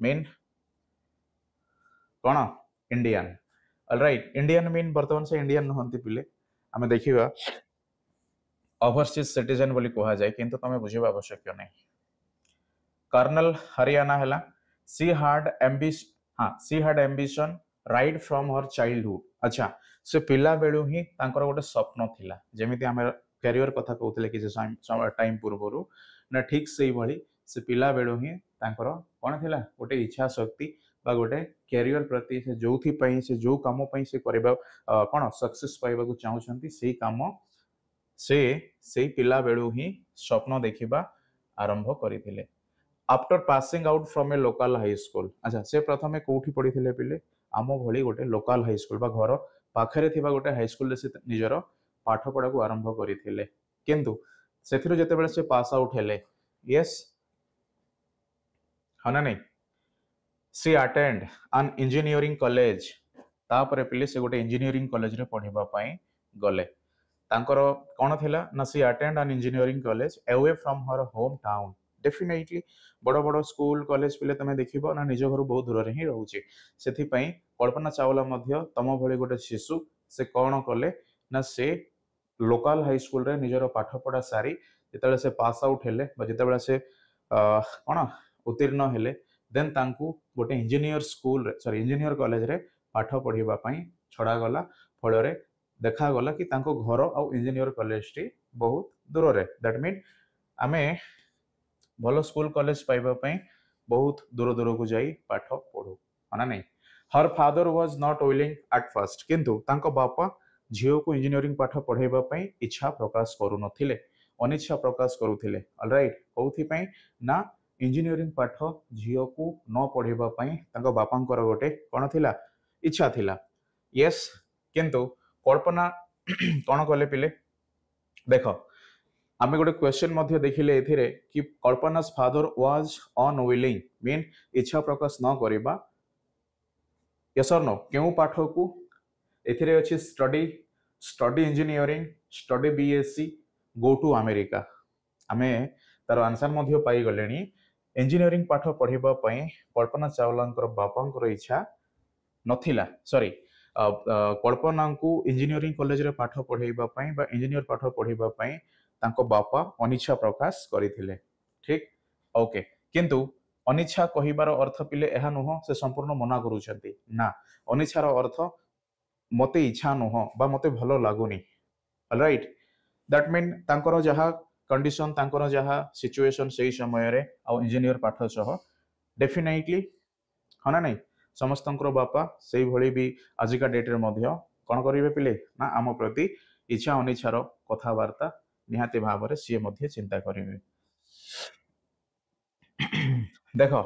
mean कौन इंडियन ऑलराइट इंडियन मीन बर्तमान से इंडियन नुहंती पिले आमे देखिबा ओवरसीज सिटीजन बोली कहा जाए किंतु तमे बुझिबा आवश्यक नहीं कर्नल हरियाणा हैला सी हार्ड एम्बिश हाँ she had ambition right from her childhood अच्छा से पिला बेलू ही तांकर गोटे स्वप्न थिला जेमिति आमे कैरियर कथा कहउतले कि टाइम पूर्वरु ना ठीक सेही भली से पिला बेलू ही तांकर कोन थिला गोटे इच्छा शक्ति बा गोटे कैरियर प्रति से जोथि पई से जो काम पई से करबा कोन सक्सेस पाइबा को चाहउछंती सेही काम से पिला बेलू ही स्वप्न देखिबा आरंभ करिथिले after passing out from a local high school अच्छा से प्रथमे कोठी पढिथिले पिले आम भली गोटे लोकल हाई स्कूल बा घर पाखरे थिबा गोटे हाई स्कूल रे से निजर पाठ पढ़ा को आरंभ करिथिले किंतु सेथिरु जेतेबेले से पास आउट हेले यस हना नहीं सी अटेंड एन इंजीनियरिंग कॉलेज तापरे पिले से गोटे इंजीनियरिंग कॉलेज रे पढिबा पई गले तांकर कोन थिला ना she attend an engineering college away from her home town definitely बड़ बड़ स्कूल कॉलेज पिले तमे देखिबो ना निज घर बहुत दूर रे ही रहउची सेथि पई कल्पना चावला मध्य तम भली गोटे शिशु से कोन कले ना से लोकल हाई स्कूल रे निजर पाठ पढ़ा सारी जेतेबेले से पास आउट हेले बा जेतेबेले से कोन उत्तीर्ण हेले देन तांकू गोटे engineer school sorry engineer college रे पाठ पढ़िबा पई छडा गला फल रे देखा गला कि तांको घर आ इंजीनियर कॉलेज टी बहुत दूर रे दैट मीन आमे भलो स्कूल कॉलेज पाइबा पई बहुत दूर दूर को जाई पाठ पढू माना नहीं her father was not willing at first किंतु तांको बापा झियो को इंजीनियरिंग पाठ पढ़ाइबा पई इच्छा प्रकाश करू नथिले अनिच्छा प्रकाश करूथिले ऑलराइट कोथि पई ना इंजीनियरिंग पाठ झियो को न पढ़ाइबा पई तांको बापांकर गोटे कोन थिला इच्छा थिला यस किंतु कल्पना कोन कले पिले देखो आमे गोटे क्वेश्चन मध्य देखिले एथिरे कि कल्पना's फादर वाज अनविलिंग मीन इच्छा प्रकाश न करिबा यस और नो केउ पाठ को एथिरे अछि study engineering study BSc go to America आमे तार आंसर मध्य पाई गलेनी इंजीनियरिंग पाठ पढ़िबा पई कल्पना चावलांकर बापांकर इच्छा नथिला सॉरी कल्पना को इंजीनियरिंग कॉलेज रे पाठ पढ़ाइबा पई बा इंजीनियर पाठ पढ़िबा पई तांको बापा अनिच्छा प्रकाश करिथिले ठीक ओके किंतु अनिच्छा कहिबार अर्थ पिले एहा नुह से संपूर्ण मना करूछंती ना अनिच्छार अर्थ मते इच्छा नुह बा मते भलो लागुनी ऑलराइट दैट मीन तांकर जहा कंडीशन तांकर जहा सिचुएशन सही समय रे आ इंजीनियर पाठ सह डेफिनेटली हना नहीं समस्तंकर बापा सही भली भी आजिका डेट रे मध्य कोन करिवे पिले ना आम प्रति इच्छा अनिच्छार कथावार्ता निहाती भाव रे सी मध्य चिंता करिवे देखो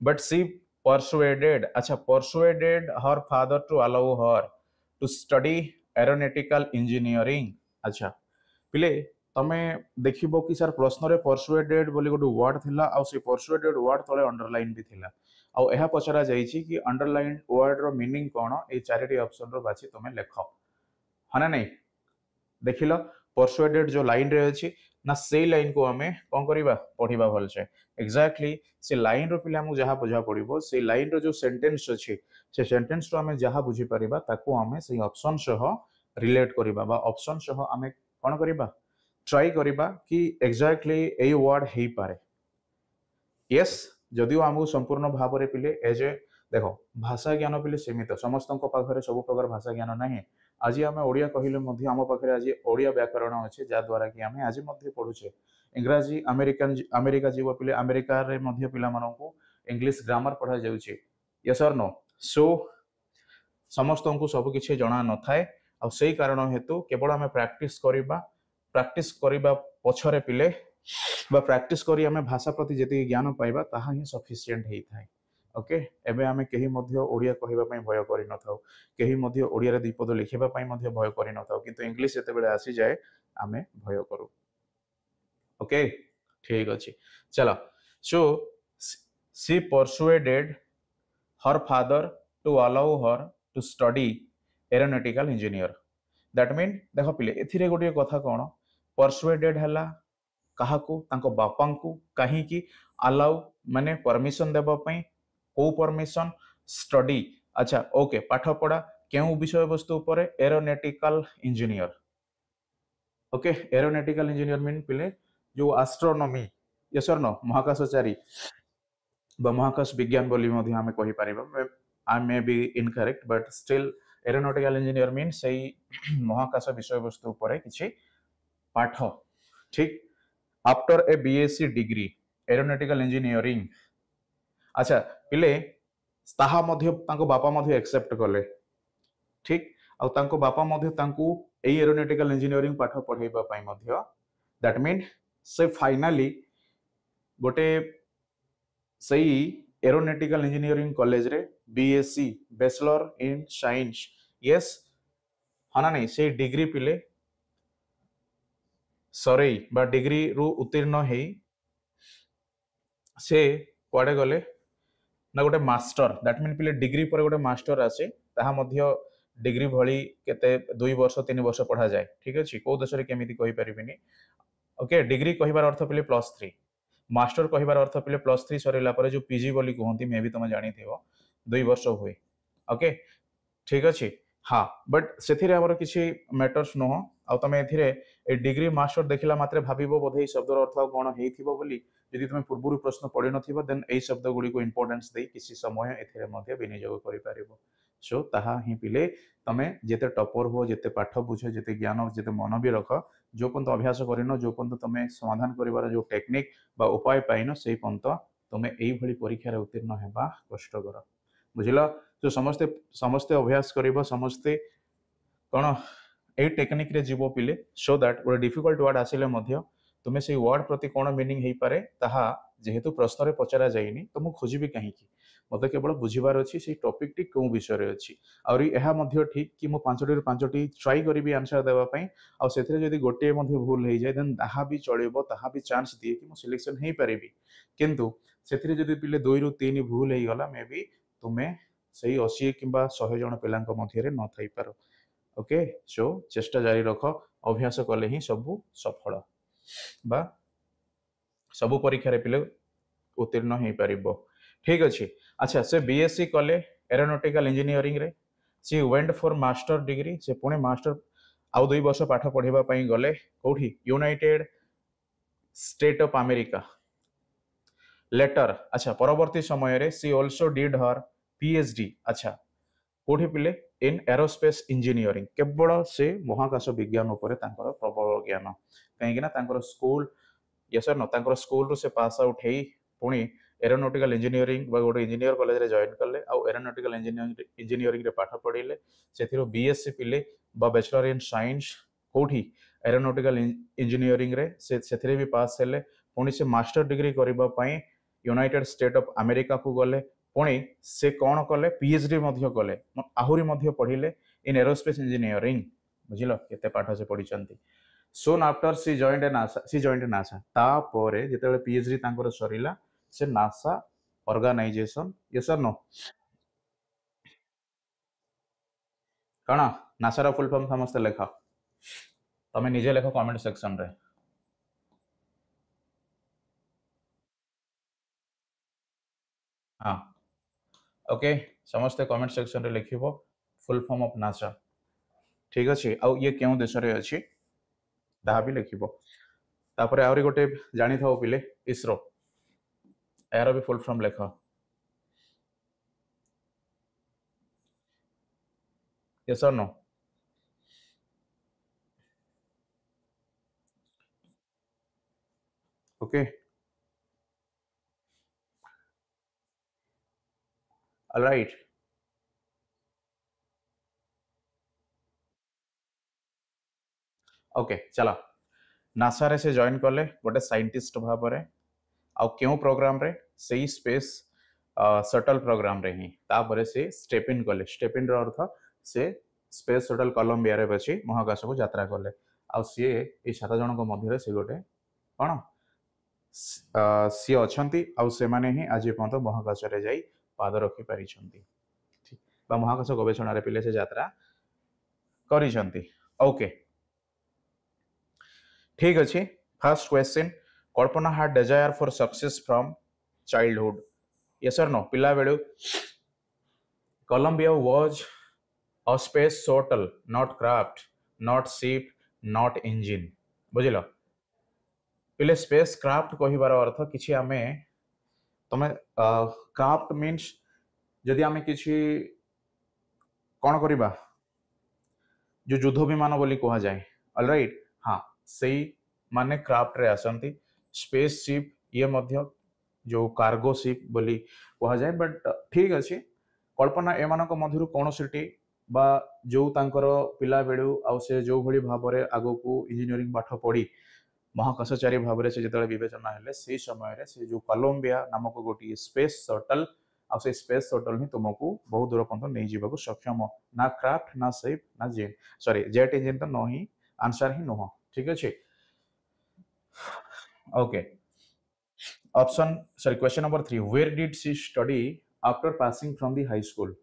बट सी persuaded अच्छा persuaded her father to allow her to study aeronautical engineering अच्छा पिले तमे देखिबो कि सर प्रश्न रे persuaded बोली गोटे वर्ड थिला आ से persuaded वर्ड तले अंडरलाइन भी थिला आ एहा पचरा जाईची कि अंडरलाइन वर्ड रो मीनिंग कोन ए चारिटी ऑप्शन रो बाछि तमे लेखो हना नहीं देखिलो persuaded जो लाइन रे अछि ना से लाइन को हमें कोन करिबा पढिबा भल से एग्जैक्टली से लाइन रो पिला हमु जहा बुझा पड़िबो से लाइन रो जो सेंटेंस अछि से सेंटेंस रो हमें जहा बुझी परिबा ताको हमें से ऑप्शन सह रिलेट करिबा बा ऑप्शन सह हमें कोन करिबा ट्राई करिबा कि एग्जैक्टली ए वर्ड हेई पारे यस जदियो हमु संपूर्ण भाव रे पिले एज ए देखो भाषा ज्ञान पिले सीमित समस्तक पाखरे सब प्रकार भाषा ज्ञान नाही आज आम ओडिया कहले मध्य आम पाखे आज ओडिया व्याकरण अच्छे जा द्वारा कि आम आज पढ़ुचे इंग्राजी अमेरिकन अमेरिका जीव पिले अमेरिका रे मध्य पिला मानकू इंग्लिश ग्रामर पढ़ा जाउचे यस और नो सो समस्त को सब किछि जणा न थाए आ सेही कारण हेतु केवल आम प्रैक्टिस करिबा पछरे पिले बा प्रैक्टिस करी आम भाषा प्रति जति ज्ञान पाइबा ताहा ही सफिशिएंट हेई थाए ओके एबे आमे केही मध्य ओडिया कहिबा पई भय करि न थाउ केही मध्य ओडिया रे द्विपद लिखिबा पई मध्य भय करि न थाउ किंतु इंग्लिश जते बेले आसी जाए आमे भय करू ओके ठीक अछि चलो so she persuaded her father to allow her to study aeronautical engineer that mean देखो पिले एथिरे गोटे कथा कोन परसुएडेड हला काहाकू तांको बापांकू काहे की अलाउ माने परमिशन देबा पई को परमिशन स्टडी अच्छा ओके पाठ पढ़ा केउ विषय वस्तु ऊपर aeronautical engineer okay aeronautical engineer mean पिले जो एस्ट्रोनॉमी यस और नो महाकाशचारी बा महाकाश विज्ञान बोली मध्य आमे कहि परिबा I may be incorrect but still aeronautical engineer mean सही महाकाश विषय वस्तु ऊपर किछि पाठ ठीक after a BSc degree aeronautical engineering अच्छा पिले ताहा मध्य तांको बापा मध्य एक्सेप्ट कले ठीक आ तांको बापा मध्य तांको एई एरोनॉटिकल इंजीनियरिंग पाठ पढाइबा पई मध्य दैट मीन से फाइनली गोटे सही एरोनॉटिकल इंजीनियरिंग कॉलेज रे BSc bachelor in science yes हना नहीं से डिग्री पिले सरेई बा डिग्री रु उत्तीर्ण हेई से कुआडे गले ना गोटे मास्टर दैट मीन पिले डिग्री पर गोटे मास्टर आसे ताहा मध्य डिग्री भली केते 2 वर्ष 3 वर्ष पढ़ा जाए ठीक अछि को देश रे केमिति कहि परिबिनी ओके डिग्री कहिबार अर्थ पिले +3 मास्टर कहिबार अर्थ पिले +3 सरिला पर जो पीजी बोली कहंती मे भी तुम जानि थिबो 2 वर्ष हुए ओके ठीक अछि हाँ बट सेथिरे हमर किछि मैटर्स न हो आ तमे एथिरे ए डिग्री मास्टर देखिला मात्रे भाबिबो बोधे शब्दर अर्थ कोन हेइथिबो बोली यदि तुम पूर्व प्रश्न पढ़ी नथिबो देन एई शब्द गुडी को इंपोर्टेंस देई किछि समय एथिरे मध्ये विनियोग करि पारिबो सो ताहा ही पिले तमे जेते टॉपर हो जेते पाठ बुझो जेते ज्ञान जेते मन भी रख जो पंत अभ्यास करिनो जो पंत तमे समाधान करिवार जो टेक्निक बा उपाय पाइनो सेई पंत तमे एई भली परीक्षा रे उत्तीर्ण हेबा कष्टकर बुझिला जो समस्ते समस्ते अभ्यास करिबो समस्ते कोन ए टेक्निक रे जीवो पिले सो दैट गोटे डिफिकल्ट वर्ड आसिले मध्य तुमे से वर्ड प्रति कोन मीनिंग हेई पारे ताहा जेहेतु प्रश्न रे पचरा जाइनी तो मु खोजिबी काहे की मते केवल बुझिबार अछि से टॉपिक टी कोन विषय रे अछि और एहा मध्य ठीक कि मु 5टी रे 5टी ट्राई करिबी आंसर देबा पई आ सेथिरे जदी गोटे मध्य भूल हेई जाय देन ताहा भी चलिबो ताहा भी चांस दिए कि मु सिलेक्शन हेई परिबी किंतु सेथिरे जदी पिले 2 रु 3 भूल हेई गला मे बी तुमे सही 80 किंबा 100 जन पिलांक मध्य रे न थाई पारो ओके सो चेष्टा जारी रख अभ्यास कले ही सबु सफल बा सबु परीक्षा रे पिले उत्तीर्ण हेई परिबो ठीक अछि अच्छा से बीएससी कले एरोनॉटिकल इंजीनियरिंग रे she went for master degree से पुणे मास्टर आउ 2 वर्ष पाठ पढिबा पई गले कोठी United State of America later अच्छा परवर्ती समय रे she also did her PhD अच्छा कोठी पिले इन एरोस्पेस इंजीनियरिंग केवल से महाकाश विज्ञान ऊपर तांकर प्रबल ज्ञान कहीं ना तांकर स्कूल यस और नो तांकर स्कूल रो से पास आउट हेई पुणी एरोनॉटिकल इंजीनियरिंग बा गोटे इंजीनियर कॉलेज रे जॉइन करले आ एरोनॉटिकल इंजीनियरिंग रे पाठ पढिले सेथिरो बीएससी पिले बा बैचलर इन साइंस कोठी एरोनॉटिकल इंजीनियरिंग रे सेथिरे भी पास हेले पुणी से मास्टर डिग्री करिबा पई यूनाइटेड स्टेट ऑफ अमेरिका को गले पुणी से कौन कले पीएचडी मध्य कले आहुरी मध्य पढ़िले इन एरोस्पेस इंजीनियरिंग बुझिलो केते पाठ से पढिचंती सोन आफ्टर सी जॉइंड नासा तापरे जेतेबेले पीएचडी तांकर सरिला से नासा ऑर्गेनाइजेशन यस और नो कणा नासा रा फुल फॉर्म समस्त लेखा तमे निजे लेखो कमेंट सेक्शन रे हां ओके समस्त कमेंट सेक्शन रे लिखिबो फुल फॉर्म ऑफ नासा ठीक अछि आ ये केउ देश रे अछि ताहा भी लिखिबो तापरे आउरी गोटे जानि थाओ पिले इसरो यार भी फुल फॉर्म लेखा यस और नो ओके ऑलराइट ओके चलो नासा रे से जॉइन कले गोटे साइंटिस्ट भाव रे आ क्यों प्रोग्राम रे सही स्पेस शटल प्रोग्राम रे ही तापरे से स्टेपिन कले स्टेपिन रो अर्थ से स्पेस शटल कोलंबिया रे बची महाकाश को यात्रा कले आ सी ए 7 जन को मध्य रे से गोटे कोन सी अछंती आ से माने ही आज पर्यंत महाकाश रे जाई पाद रखि पारि छंती ठीक बा महाकाश गवेषणा रे पिले से यात्रा करि छंती ओके ठीक अच्छे first question Kalpana had desire for success from childhood yes or no पिला value Columbia was a space shuttle, not craft, not ship, not engine. बुझिल पिले स्पेस क्राफ्ट कहिबार अर्थ किछि आमे तमे क्राफ्ट मीन्स जदि आमे किछि कोन करिबा जो युद्ध विमान बोली कहा जाए ऑलराइट हाँ सही माने क्राफ्ट रे आसंती स्पेस शिप ये मध्य जो कार्गो शिप बोली कहा जाए बट ठीक अच्छे कल्पना एमानक मध्यरु कोनोसिटी बा जो तांकर पिला बेडू आ से जो भली भाबरे आगो को इंजीनियरिंग पाठ पढ़ी महाकाशचारी भाबरे से जतले विवेचना हेले से समय रे से जो कोलंबिया नामक गोटी स्पेस शटल आ से स्पेस शटल ही तुमको बहुत दूर पर्यंत नहीं जीवाको सक्षम ना क्राफ्ट ना शिप ना जेट सॉरी जेट इंजन तो नहीं आंसर ही नुह ठीक अच्छे okay option sorry question number 3 where did she study after passing from the high school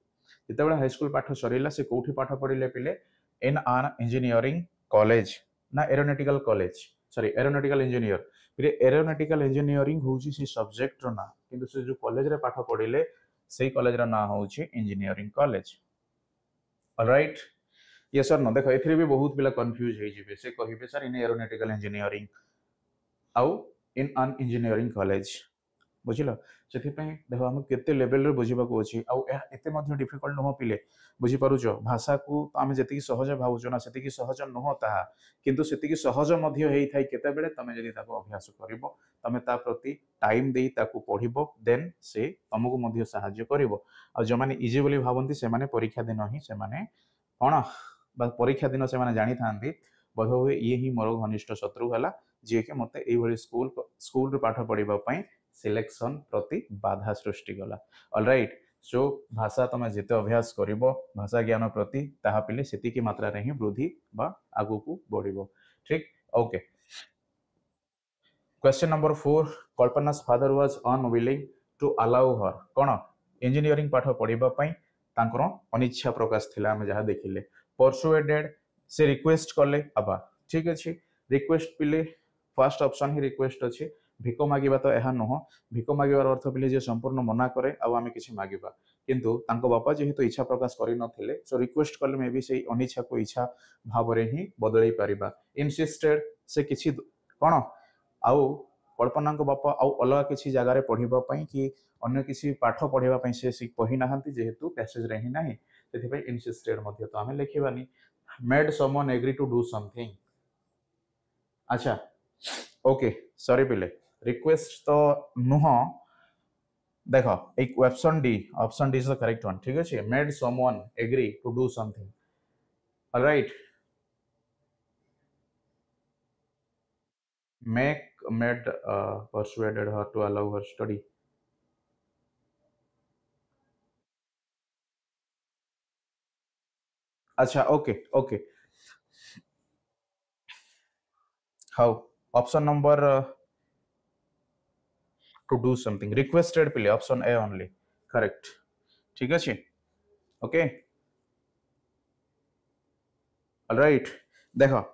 जितेबाला हाई स्कूल पाठ सरीला से कोठी पाठ पढ़िले पिले इन आन इंजीनियरिंग कॉलेज ना aeronautical college sorry aeronautical engineer फिर एरोनॉटिकल इंजीनियरिंग होउची से सब्जेक्ट रो ना किंतु से जो कॉलेज रे पाठ पढ़िले सेही कॉलेज रा ना होउची इंजीनियरिंग कॉलेज ऑलराइट ये सर न देखो एथरे भी बहुत पिला कंफ्यूज हे जिवे से कहिबे सर इन एरोनॉटिकल इंजीनियरिंग आउ इन अन इंजीनियरिंग कॉलेज बुझिल से देख आम के लेवल रे बुझा अच्छी आते डिफिकल्ट नुह पिले बुझीपारुच भाषा को तो आम जी सहज भावुच ना से सहज नुह ताहा किंतु से सहज केते तुम जदि अभ्यास कर तुम ता प्रति टाइम दे पढ़ देन से तुमको साहाय्य कर जो मैंने इजी बोली भावती से परीक्षा दिन ही से कौन परीक्षा दिन से जानी था बोध हुए ये ही मोर घनिष्ठ शत्रु है जी कि मत स्कूल स्कूल पाठ पढ़ाई सिलेक्शन प्रति बाधा सृष्टि गला ऑलराइट सो भाषा तुम जिते अभ्यास कर भाषा ज्ञान प्रति ताहा पिले सेतिकी मात्रा रे ही वृद्धि बा आगु को बढ़िबो ठीक okay question number 4 कल्पना's father was unwilling to allow her कौन इंजीनियरिंग पाठ पढ़िबा पई तांकर अनिच्छा प्रकाश थिला हम जहा देखिले परसुएडेड से रिक्वेस्ट कले आबा ठीक अछि रिक्वेस्ट पिले फर्स्ट ऑप्शन ही रिक्वेस्ट अछि भिक मागिबा तो यह नुह भिक मागिबार अर्थ पिले जे संपूर्ण मना करे आउ आमे किछि मागिबा किंतु तांको बापा जेहेतु इच्छा प्रकाश करि नथिले सो रिक्वेस्ट कले मे भी सेही अनिच्छा को इच्छा भावरे ही बदलै परिबा इनसिस्टेड से किछि कोन आउ कल्पना बापा आउ अलग किसी जगार पढ़ा कि अन्य किसी पाठ पढ़ाई से कही ना जेहेतु पैसेज रे ही नहीं से इनसिस्टेड तो आम लिखानी made someone agree to do something अच्छा ओके सॉरी पिले रिक्वेस्ट तो नुह देख एक option D is the correct one ठीक अच्छे made someone agree to do something alright made persuaded her to allow her study अच्छा okay okay how option number two do something requested पिले option A only correct ठीक अच्छे okay alright देखो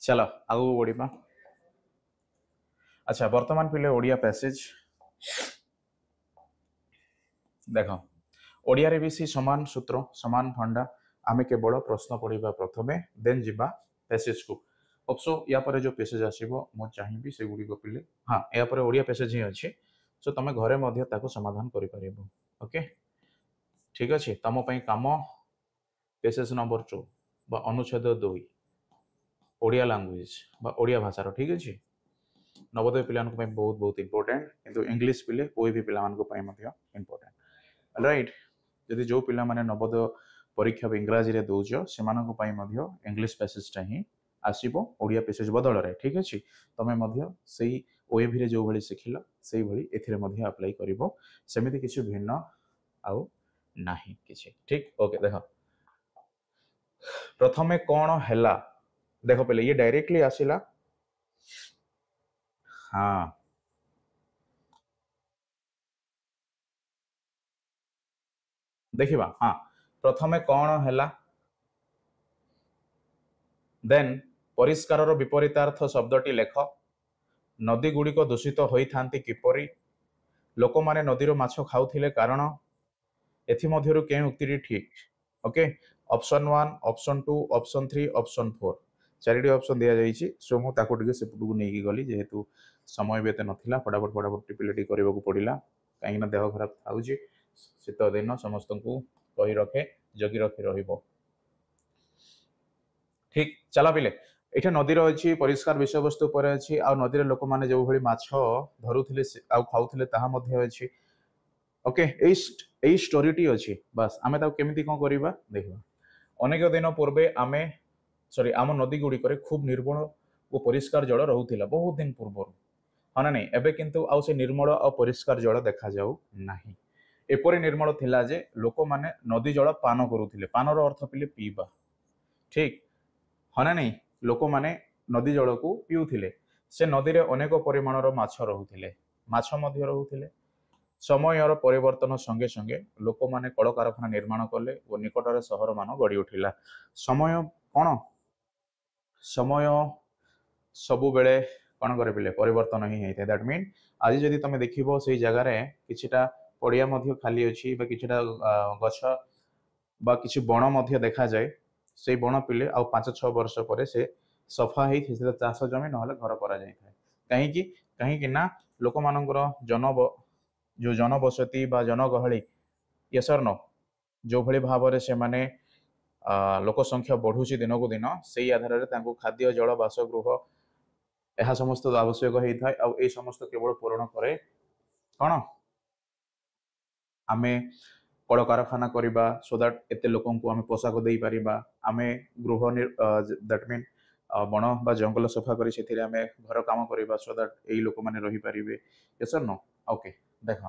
चलो आगू बढ़ा अच्छा वर्तमान पिले ओडिया पैसेज देख ओडिया रे भी सी समान सूत्र समान फंडा आमे केवल प्रश्न पढ़ा प्रथमे देन जीवा पैसेज को अफसो या पर जो पैसेज आसीबो मो चाहिबी से गुडी को पिले हां या पर ओडिया पैसेज ही अछि सो तमे घरे मध्य ताको समाधान करि परिबो ओके ठीक अछि तम पई काम पैसेज नंबर 2 बा अनुच्छेद 2 ओडिया लैंग्वेज बा ओडिया भाषा ठीक अछि नवोदय पिला बहुत बहुत इंपोर्टेंट किंतु इंग्लिश पिले कोई भी पिला इंपोर्टेंट राइट जदि जो पिला माने नवोदय परीक्षा इंग्राजी रे दौच से इंग्लिश पैसेजटा ही आसो ओडिया पैसेज बदल रे ठीक अच्छे तुम से ओएवी रे जो भाई शिखिल से भाई एथिरे अप्लाई कर सेमती किसी भिन्न आउ नहीं किसी ठीक ओके देख प्रथमे कौन हैला देख पहले ये डायरेक्टली आसिला हाँ देखिबा हाँ प्रथमे कौन हैला देन परिष्कार विपरीतार्थ शब्दटी लेख नदी गुड़िक दूषित होइथांती किपरि लोक माने नदीर माछ खाउथिले कारण एथिमध्यरु के उक्ति ठीक okay option 1 option 2 option 3 option 4 charity option दिया जाइछि सो मु ताको टिके सेपटू नेकी गली जेहेतु समय बेते नथिला फटाफट टिपिलिटी करबाकू पड़िला काहे ना देह खराब थाउछि शीत दिन समस्त को कही रखे जगी रखी रहिबो ठीक चला पिले एठा नदीर अच्छी परिष्कार विषय वस्तु पर अच्छी आ नदीर लोक माने जो भली माछ धरुथिले आ खाउथिले ताहा मध्ये अच्छी ओके एई स्टोरीटी अच्छी बस आमे ता केमिति कोन करिबा देखिबा अनेक दिन पूर्वे आमे सॉरी आम नदी गुड़िक खूब निर्मल और परिष्कार जल रोला बहुत दिन पूर्व हाँ ना नहीं एबे किंतु आउ से निर्मल और परिष्कार जल देखा जाऊ नाही एपरि निर्मल थिला जे लोक माने नदी जल पान करुथिले पानर अर्थ पिले पीबा ठीक हाँ ना नहीं लोक माने नदी जल को पीउथिले से नदी रे अनेक परिमाणर माछ रहुथिले माछ मध्य रहुथिले समयर परिवर्तन संगे संगे लोक माने कल कारखाना निर्माण कले और निकटर सहर मान गढ़ी उठिला समय कौन समय सबु बेले कौन करे परिवर्तन ही होता दैट मीन आज जदि तुम देखिबो से जगार किछिटा पड़िया मध्य खाली अच्छी किछिटा गछ बा किछि बण मध्य देखा जाए से बण पिले आ 5-6 वर्ष पर से सफा ही चाष जमी ना घर करा जाय कहीं कहीं ना लोक मानकर जो जनबसती बा जनगहली यसर न जो भली भाव से माने लोक संख्या बढ़ुची दिन को दिन से आधार में खाद्य जल बासगृह यह समस्त आवश्यक होता है आ समस्त केवल पूरण करे कौन आमे कल कारखाना करवा सो दैट एते लोकन को आमे पोशाक दे परिबा आमे गृह दैट मीन बण बा जंगल सफा करी सेथिरे आमे घर काम करवा सो दैट एई लोक माने रही परिबे यस नो ओके देख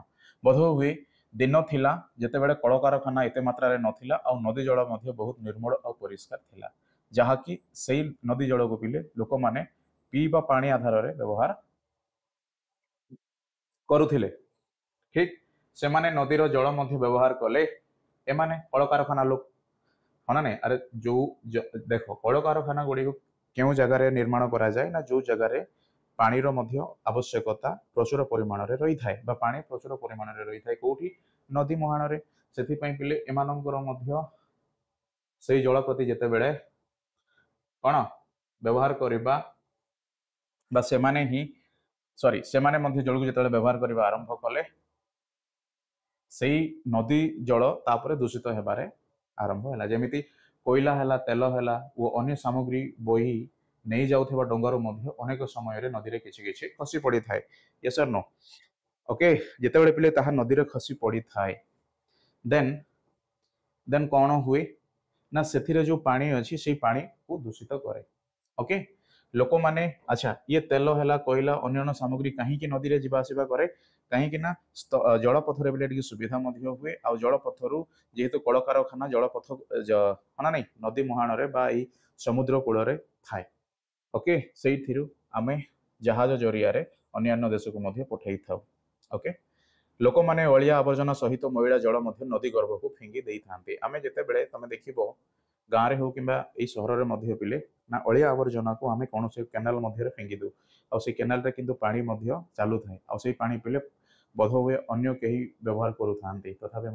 बोध हुए दिन थिला जेते बेले कल कारखाना एते मात्रा रे नथिला आ नदी जल मध्ये बहुत निर्मल और परिष्कार थिला जहा कि सेई नदी जल को पिले लोक माने पीबा पानी आधार रे व्यवहार करुथिले ठीक से माने नदीर जल मध्य व्यवहार कले एमाने कल कारखाना लोक हाँ ना अरे देख कल कारखाना गुड़ी क्यों जगार निर्माण करा जाए ना जो जगार पानीर मध्य आवश्यकता प्रचुर परिमाण रे रही थाए बा पानी प्रचुर परिमाण रे रही थाए कोठी नदी मुहाण रे सेथिपई पिले एमानंकर मध्य सेई जल प्रति जेते बेले कौन व्यवहार करबा बा सेमाने ही सॉरी सेमाने मध्य जल को जेते व्यवहार करबा आरंभ कले सेई नदी जल तापरे दूषित हेबारे आरंभ है जमीती कोयला है तेल है वो अन्य सामग्री बोही नहीं जाउथबा डंगार मध्य अनेक समय रे नदी रे किछि किछि खसी पड़ी थाए यस और नो ओके जेते बेले पिले ताहा नदी रे खसी पड़ी थाए देन देन कौन हुए ना सेथिरे जो पानी अछि से पानी को दूषित करे ओके लोक माने अच्छा ये तेल है कोयला अन्य सामग्री कहीं नदी रे जीवा आसिबा करे कहीं ना जलपथर बेले सुविधा हुए आ जलपथर जेहेतु कल कारखाना जलपथ हाँ नहीं नदी मुहाण रे बा ई समुद्र कूल रे थाए ओके से आमे जहाज जरिया रे अन्य देश को मध्य पठाई थाउ ओके लोक माने अलिया आवर्जना सहित मैला जल मध्य नदी गर्भ को फिंगी दे थांते आमे जेते बेले तमे देखिबो गाँव रे हो किंबा एई शहर रे मध्य पिले ना अलिया आवर्जना को आमे कौन से केनाल मध्य रे फिंगी दउ आ से केनाल रे किंतु पानी मध्य चालू थाए आ से पानी पिले बोध हुए अन्य कहीं व्यवहार करूँ तथापि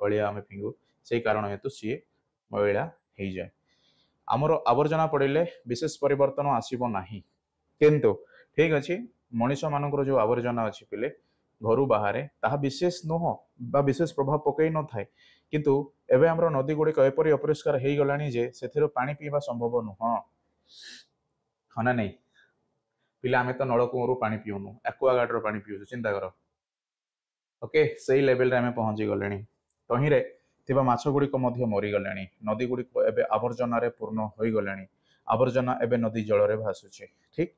अलिया आम फिंगू से कारण हेतु सी मैला हो जाए आमर आवर्जना पड़े विशेष परिवर्तन आसब ना किंतु ठीक अच्छे मनीष मानकर जो आवर्जना अच्छी पिले घर बाहर ताहा विशेष नुह बा विशेष प्रभाव पकई न थाए किंतु एबे हमर नदी गुड़िक एपरी अपरिष्कार हो गलानी जे से पानी पीवा संभव नुह हाँ ना नहीं पिला आम तो नलकूर पानी पीऊनु एक्वागार्ड पानी पीऊँ चिंता कर ओके सही लेवल रे हमें पहुंची गले तहीं ଥିବା ମାଛ ଗୁଡ଼ିକ ମଧ୍ୟ ମରିଗଲେଣି। ନଦୀ ଗୁଡ଼ିକ ଏବେ ଆବର୍ଜନାରେ ପୂର୍ଣ୍ଣ ହୋଇଗଲେଣି। ଆବର୍ଜନା ଏବେ ନଦୀ ଜଳରେ ଭାସୁଛି। ଠିକ୍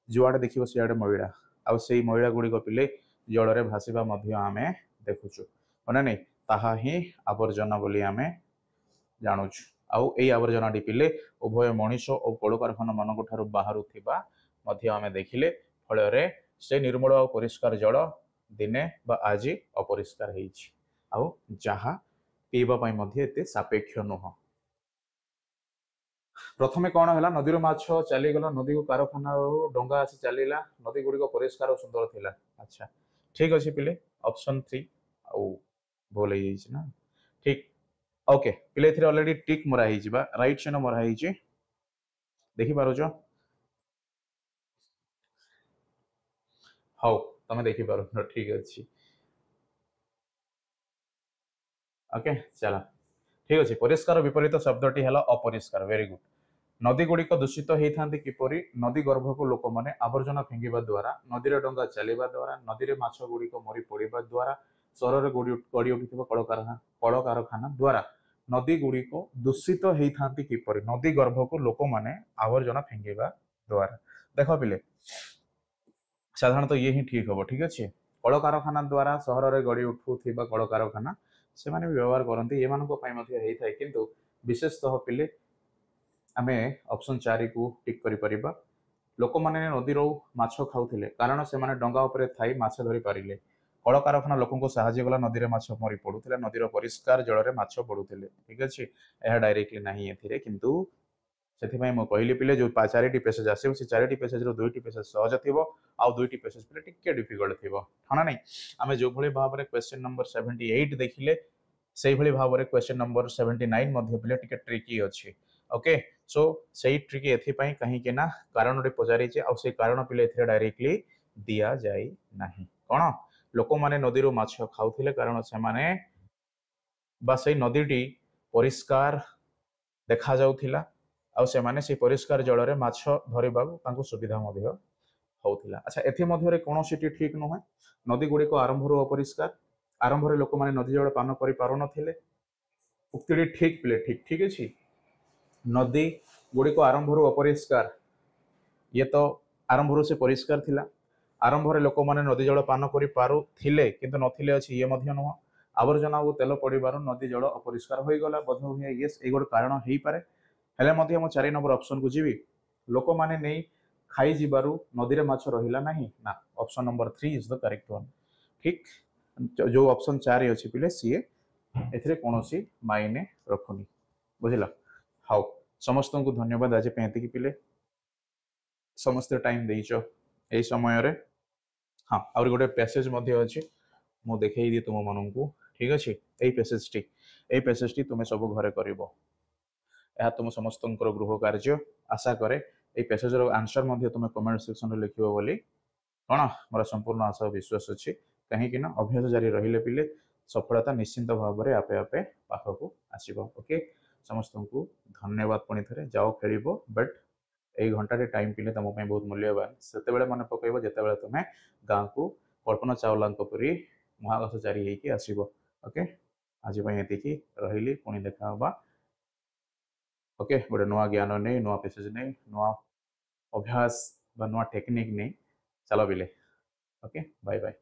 ଯୁଆଡ଼େ ଦେଖିବ ସିଆଡ଼େ ମଇଳା, ଆଉ ସେଇ ମଇଳା ଗୁଡ଼ିକ ପିଲେ ଜଳରେ ଭାସିବା ମଧ୍ୟ ଆମେ ଦେଖୁଛୁ, ନା ନାଇଁ? ତାହା ହିଁ ଆବର୍ଜନା ବୋଲି ଆମେ ଜାଣୁଛୁ। ଆଉ ଏଇ ଆବର୍ଜନାଟି ପିଲେ ଉଭୟ ମଣିଷ ଓ କଳକାରଖାନା ମାନଙ୍କ ଠାରୁ ବାହାରୁଥିବା ମଧ୍ୟ ଆମେ ଦେଖିଲେ, ଫଳରେ ସେ ନିର୍ମଳ ଆଉ ପରିଷ୍କାର ଜଳ ଦିନେ ବା ଆଜି ଅପରିଷ୍କାର ହେଇଛି, ଆଉ ଯାହା ପିଇବା ପାଇଁ ମଧ୍ୟ ଏତେ ସାପେକ୍ଷ ନୁହଁ। ପ୍ରଥମେ କ'ଣ ହେଲା, ନଦୀର ମାଛ ଚାଲିଗଲା, ନଦୀକୁ କାରଖାନାରୁ ଡଙ୍ଗା ଆସି ଚାଲିଲା, ନଦୀ ଗୁଡ଼ିକ ପରିଷ୍କାର ଓ ସୁନ୍ଦର ଥିଲା। ଆଚ୍ଛା, ଠିକ୍ ଅଛି ପିଲେ, ଅପସନ୍ 3 ଆଉ ଭୁଲ ହେଇଯାଇଛି ନା? ଠିକ୍, ଓକେ ପିଲେ, ଏଥିରେ ଅଲରେଡି ଟିକ୍ ମରା ହେଇଛି ବା ରାଇଟ୍ ଚିହ୍ନ ମରା ହେଇଛି, ଦେଖିପାରୁଛ? ହଉ, ତମେ ଦେଖିପାରୁନ, ଠିକ୍ ଅଛି। ओके चला, ठीक अच्छे। परिष्कार विपरीत शब्दटी है अपरिष्कार। Very good. नदी गुड़िक दूषित होता किपरि? नदी गर्भ को लोक मैंने आवर्जना फिंगा द्वारा, नदी डंगा चलवा द्वारा, नदी में माछ गुड़िक मरी पड़ा द्वारा, सहर में गड़ी उठी कल कारखाना द्वारा नदी गुड़िक दूषित होता किपरि? नदी गर्भ को लोक मैंने आवर्जना फिंगा द्वारा। देख पिले, साधारणतः ये ही ठीक हम, ठीक अच्छे। कल कारखाना द्वारा सहर में गड़ी उठुवा कल कारखाना से भी व्यवहार करते, ये होता किंतु विशेषतः पिले आमे ऑप्शन 4 को टिक करि परिबा। लोक माने नदी रो माछ खाउथिले कारण से माने डंगा उपरे थाई माछ धरि पारिले। कल कारखाना लोकन को सहाय्य गला, नदी रे माछ मरि पडुथिले, नदी रो परिष्कार जल रे माछ पडुथिले, ठीक अछि। एहा डायरेक्टली नाही एथिरे, किंतु सेथि पई म कहली पिले जो चारिटी पैसेज आसे से चारिटी पैसेज रो दुईटी पैसेज सहज थिबो आ दुईटी पैसेज पिले टिके डिफिकल्ट थिबो, हना नै? आमे जो भली भाबरे क्वेश्चन नंबर 78 देखिले सेही भली भाबरे क्वेश्चन नंबर 79 मध्ये पिले टिके ट्रिकी अछि। ओके, सो सही ट्रिकी एथि पई कहीं के ना कारण रे पजारी जे आ से कारण पिले एथि डायरेक्टली दिया जाई नाही। कोन लोक माने नदी रो माछ खाउथिले कारण से माने बा सही नदीटी परिष्कार देखा जाउथिला आ से माने से परिष्कार जल रे माछ धरिबा तांको सुविधा मध्ये होउथिला। अच्छा, एथि मध्ये रे कोनोसीटी ठीक नहय। नदी गुडी को आरंभ रो अपरिष्कार, आरंभ रे लोक माने नदी जल पान करि पारो नथिले, उक्तिटी ठीक पिले, ठीक ठीक अछि। नदी गुड़ी को आरंभ अपरिष्कार, ये तो आरंभ से परिष्कार थिला। आरंभ लोक मैंने नदी जल पान कर पारुथिले किंतु नथिले अछि, ये मध्य नुह। आवर्जना और तेल पड़ार नदी जल अपरिष्कार हो गला, बोध हुए ये गोटे कारण हो पारे। हेले मध्य मु 4 नंबर ऑप्शन को जीवी, लोक माने नहीं खाई जीवारु नदी रे माछ रहिला नहीं ना। Option number 3 is the correct one. ठीक, जो ऑप्शन 4 अच्छी पिले सी एथिरे कोनोसी मायने रखुनी, बुझिला? हाउ, समस्त को धन्यवाद आज पे पिले, समस्त टाइम देइचो एई समय रे। हाँ, और गोटे पैसेज मध्य अछि, मु देखै दी तुम मन को, ठीक अछि। एई पैसेज टी तुम सब घरे करिवो, या तुम समस्त गृह कार्य आशा करे। एई पैसेज रो आंसर मध्य तुम कमेंट सेक्शन रे लिखिबो बोली कोन मोर संपूर्ण आशा विश्वास अछि। कहीं कि ना अभ्यास जारी रहिले पिले सफलता निश्चिंत भाव में आपे आपे पाखक आसीबो। ओके, समस्त को धन्यवाद। पुणी थे जाओ खेल, बट यही घंटे टाइम पिले तुम बहुत मूल्यवान। से मन पकड़ जिते तुम्हें गाँव को कल्पना चावला परी महाकाश जारी होगी आसब। ओके, आज ये रही, पुणी देखा। ओके, गोटे नुआ ज्ञान नहीं, नुआ पैसेज नहीं, नुआ अभ्यास नुआ टेक्निक नहीं, चलो बिले। Okay, bye bye.